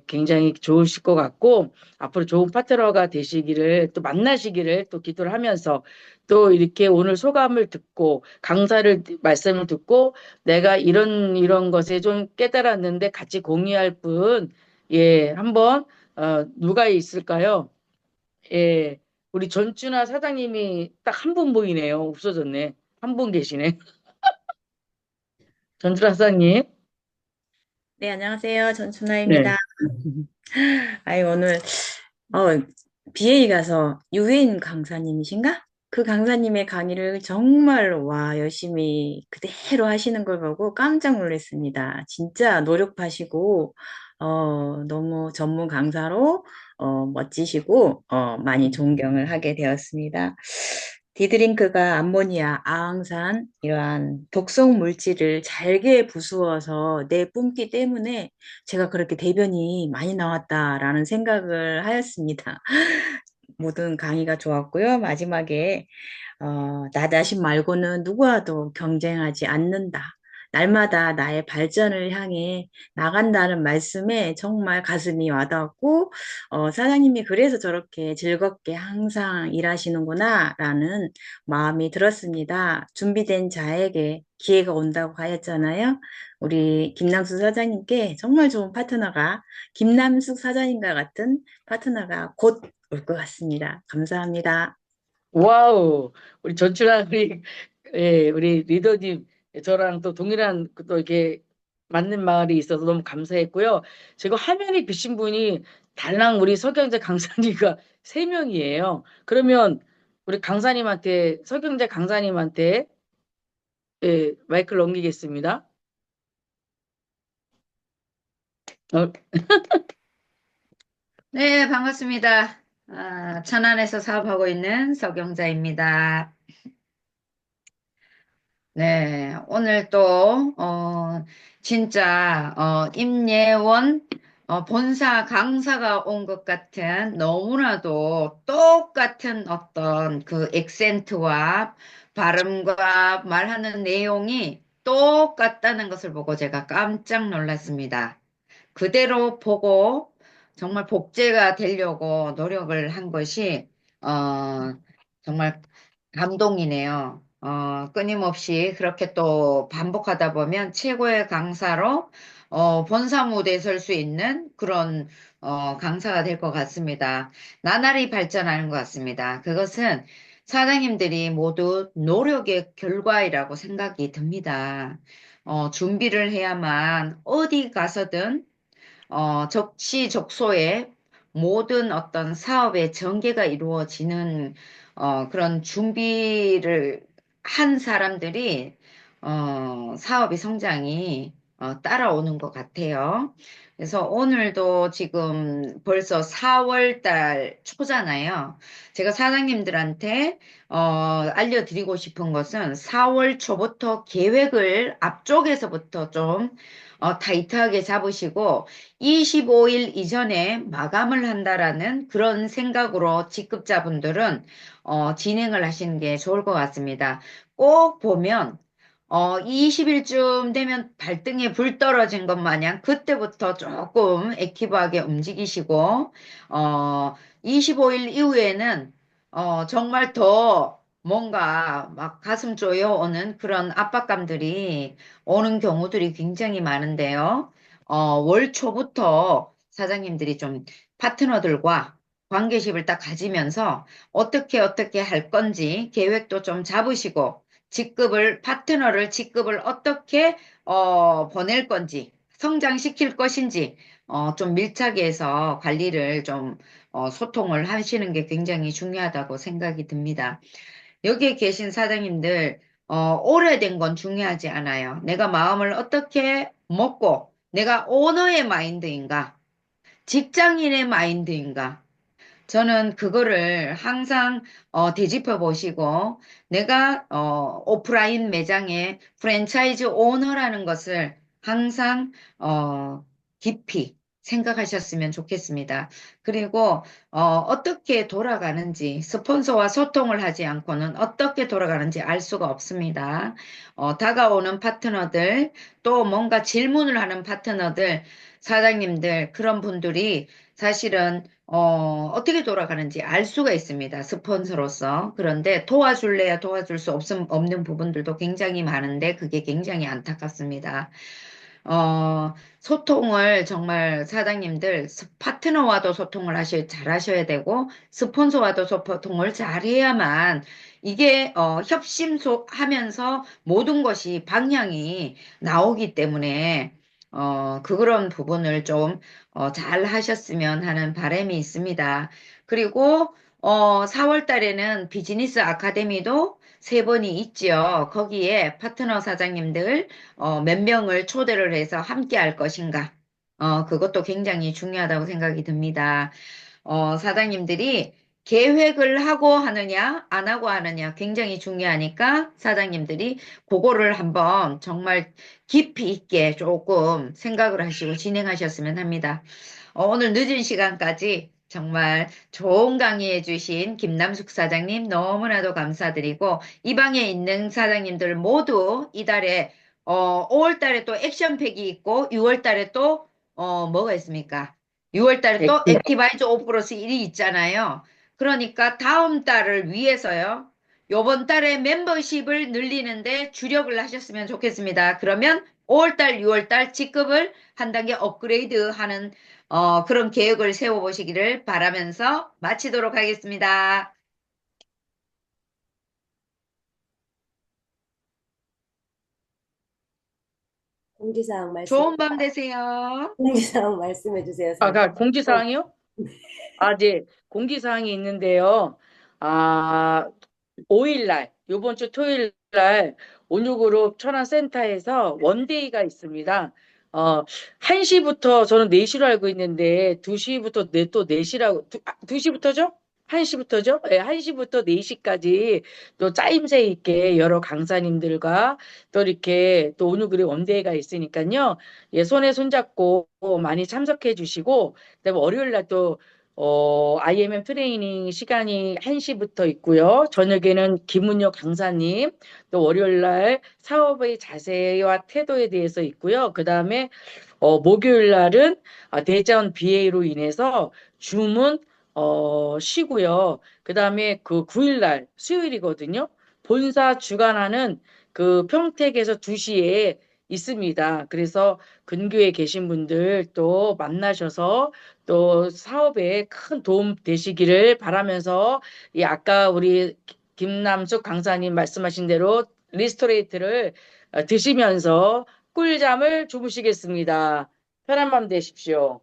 굉장히 좋으실 것 같고 앞으로 좋은 파트너가 되시기를 또 만나시기를 또 기도를 하면서 또 이렇게 오늘 소감을 듣고 강사를 말씀을 듣고 내가 이런 것에 좀 깨달았는데 같이 공유할 분, 예, 한번, 누가 있을까요? 예, 우리 전준아 사장님이 딱 한 분 보이네요. 없어졌네. 한 분 계시네. 전준아 사장님. 네, 안녕하세요. 네. 전춘아입니다. 아이, 오늘, 어, BA 가서 유해인 강사님이신가? 그 강사님의 강의를 정말, 와, 열심히 그대로 하시는 걸 보고 깜짝 놀랐습니다. 진짜 노력하시고, 너무 전문 강사로, 멋지시고, 많이 존경을 하게 되었습니다. 디드링크가 암모니아, 아황산, 이러한 독성 물질을 잘게 부수어서 내뿜기 때문에 제가 그렇게 대변이 많이 나왔다라는 생각을 하였습니다. 모든 강의가 좋았고요. 마지막에 나 자신 말고는 누구와도 경쟁하지 않는다. 날마다 나의 발전을 향해 나간다는 말씀에 정말 가슴이 와닿았고, 사장님이 그래서 저렇게 즐겁게 항상 일하시는구나, 라는 마음이 들었습니다. 준비된 자에게 기회가 온다고 하였잖아요. 우리 김남수 사장님께 정말 좋은 파트너가, 김남숙 사장님과 같은 파트너가 곧 올 것 같습니다. 감사합니다. 와우. 우리 전준아, 우리 리더님, 저랑 또 동일한 또 이렇게 맞는 말이 있어서 너무 감사했고요. 지금 화면에 계신 분이 달랑 우리 서경재 강사님과 세 명이에요. 그러면 우리 강사님한테, 서경재 강사님한테 마이크를 넘기겠습니다. 어, 네, 반갑습니다. 천안에서 사업하고 있는 서경자입니다. 네, 오늘 또, 진짜, 임예원, 본사 강사가 온 것 같은 너무나도 똑같은 어떤 그 액센트와 발음과 말하는 내용이 똑같다는 것을 보고 제가 깜짝 놀랐습니다. 그대로 보고 정말 복제가 되려고 노력을 한 것이 정말 감동이네요. 끊임없이 그렇게 또 반복하다 보면 최고의 강사로 본사 무대에 설 수 있는 그런 강사가 될 것 같습니다. 나날이 발전하는 것 같습니다. 그것은 사장님들이 모두 노력의 결과이라고 생각이 듭니다. 준비를 해야만 어디 가서든 적시적소에 모든 어떤 사업의 전개가 이루어지는 그런 준비를 한 사람들이 사업의 성장이 따라오는 것 같아요. 그래서 오늘도 지금 벌써 4월 달 초잖아요. 제가 사장님들한테 알려드리고 싶은 것은 4월 초부터 계획을 앞쪽에서부터 좀 타이트하게 잡으시고 25일 이전에 마감을 한다라는 그런 생각으로 직급자분들은 진행을 하시는 게 좋을 것 같습니다. 꼭 보면 20일쯤 되면 발등에 불 떨어진 것 마냥 그때부터 조금 액티브하게 움직이시고 25일 이후에는 정말 더 뭔가 막 가슴 쪼여오는 그런 압박감들이 오는 경우들이 굉장히 많은데요. 월 초부터 사장님들이 좀 파트너들과 관계십을 딱 가지면서 어떻게 할 건지 계획도 좀 잡으시고 직급을 어떻게 보낼 건지 성장시킬 것인지 좀 밀착 해서 관리를 좀 소통을 하시는 게 굉장히 중요하다고 생각이 듭니다. 여기에 계신 사장님들, 오래된 건 중요하지 않아요. 내가 마음을 어떻게 먹고, 내가 오너의 마인드인가, 직장인의 마인드인가. 저는 그거를 항상 되짚어 보시고, 내가 오프라인 매장의 프랜차이즈 오너라는 것을 항상 깊이 생각하셨으면 좋겠습니다. 그리고 어떻게 돌아가는지 스폰서와 소통을 하지 않고는 어떻게 돌아가는지 알 수가 없습니다. 다가오는 파트너들 또 뭔가 질문을 하는 파트너들 사장님들 그런 분들이 사실은 어떻게 돌아가는지 알 수가 있습니다. 스폰서로서. 그런데 도와줄래야 도와줄 수 없는 부분들도 굉장히 많은데 그게 굉장히 안타깝습니다. 소통을 정말 사장님들 파트너와도 소통을 잘 하셔야 되고 스폰서와도 소통을 잘 해야만 이게 협심하면서 모든 것이 방향이 나오기 때문에 그런 부분을 좀 잘 하셨으면 하는 바람이 있습니다. 그리고 4월 달에는 비즈니스 아카데미도 세 번이 있지요. 거기에 파트너 사장님들 몇 명을 초대를 해서 함께 할 것인가. 그것도 굉장히 중요하다고 생각이 듭니다. 사장님들이 계획을 하고 하느냐, 안 하고 하느냐 굉장히 중요하니까 사장님들이 그거를 한번 정말 깊이 있게 조금 생각을 하시고 진행하셨으면 합니다. 오늘 늦은 시간까지 정말 좋은 강의해 주신 김남숙 사장님 너무나도 감사드리고 이 방에 있는 사장님들 모두 이달에 5월 달에 또 액션팩이 있고 6월 달에 또 뭐가 있습니까? 6월 달에 또 액티브. 액티바이즈 5 플러스 1이 있잖아요. 그러니까 다음 달을 위해서요. 요번 달에 멤버십을 늘리는데 주력을 하셨으면 좋겠습니다. 그러면 5월 달, 6월 달 직급을 한 단계 업그레이드 하는 그런 계획을 세워보시기를 바라면서 마치도록 하겠습니다. 공지사항 말씀, 좋은 밤 되세요. 공지사항 말씀해 주세요, 사장님. 아까 공지사항이요? 네. 공지사항이 있는데요. 아, 5일 날, 요번 주 토요일 날, 온유그룹 천안센터에서 원데이가 있습니다. 1시부터, 저는 4시로 알고 있는데, 2시부터, 또 4시라고, 2시부터죠? 1시부터죠? 네, 1시부터 4시까지 또 짜임새 있게 여러 강사님들과 또 이렇게 또 온유그룹 원데이가 있으니까요. 예, 손에 손잡고 많이 참석해 주시고, 그다음에 월요일 날또 IMM 트레이닝 시간이 1시부터 있고요. 저녁에는 김은혁 강사님, 또 월요일 날 사업의 자세와 태도에 대해서 있고요. 그 다음에 목요일 날은 대전 BA로 인해서 줌은 쉬고요. 그 다음에 그 9일 날 수요일이거든요. 본사 주관하는 그 평택에서 2시에 있습니다. 그래서 근교에 계신 분들 또 만나셔서 또 사업에 큰 도움 되시기를 바라면서 아까 우리 김남숙 강사님 말씀하신 대로 리스토레이트를 드시면서 꿀잠을 주무시겠습니다. 편한 밤 되십시오.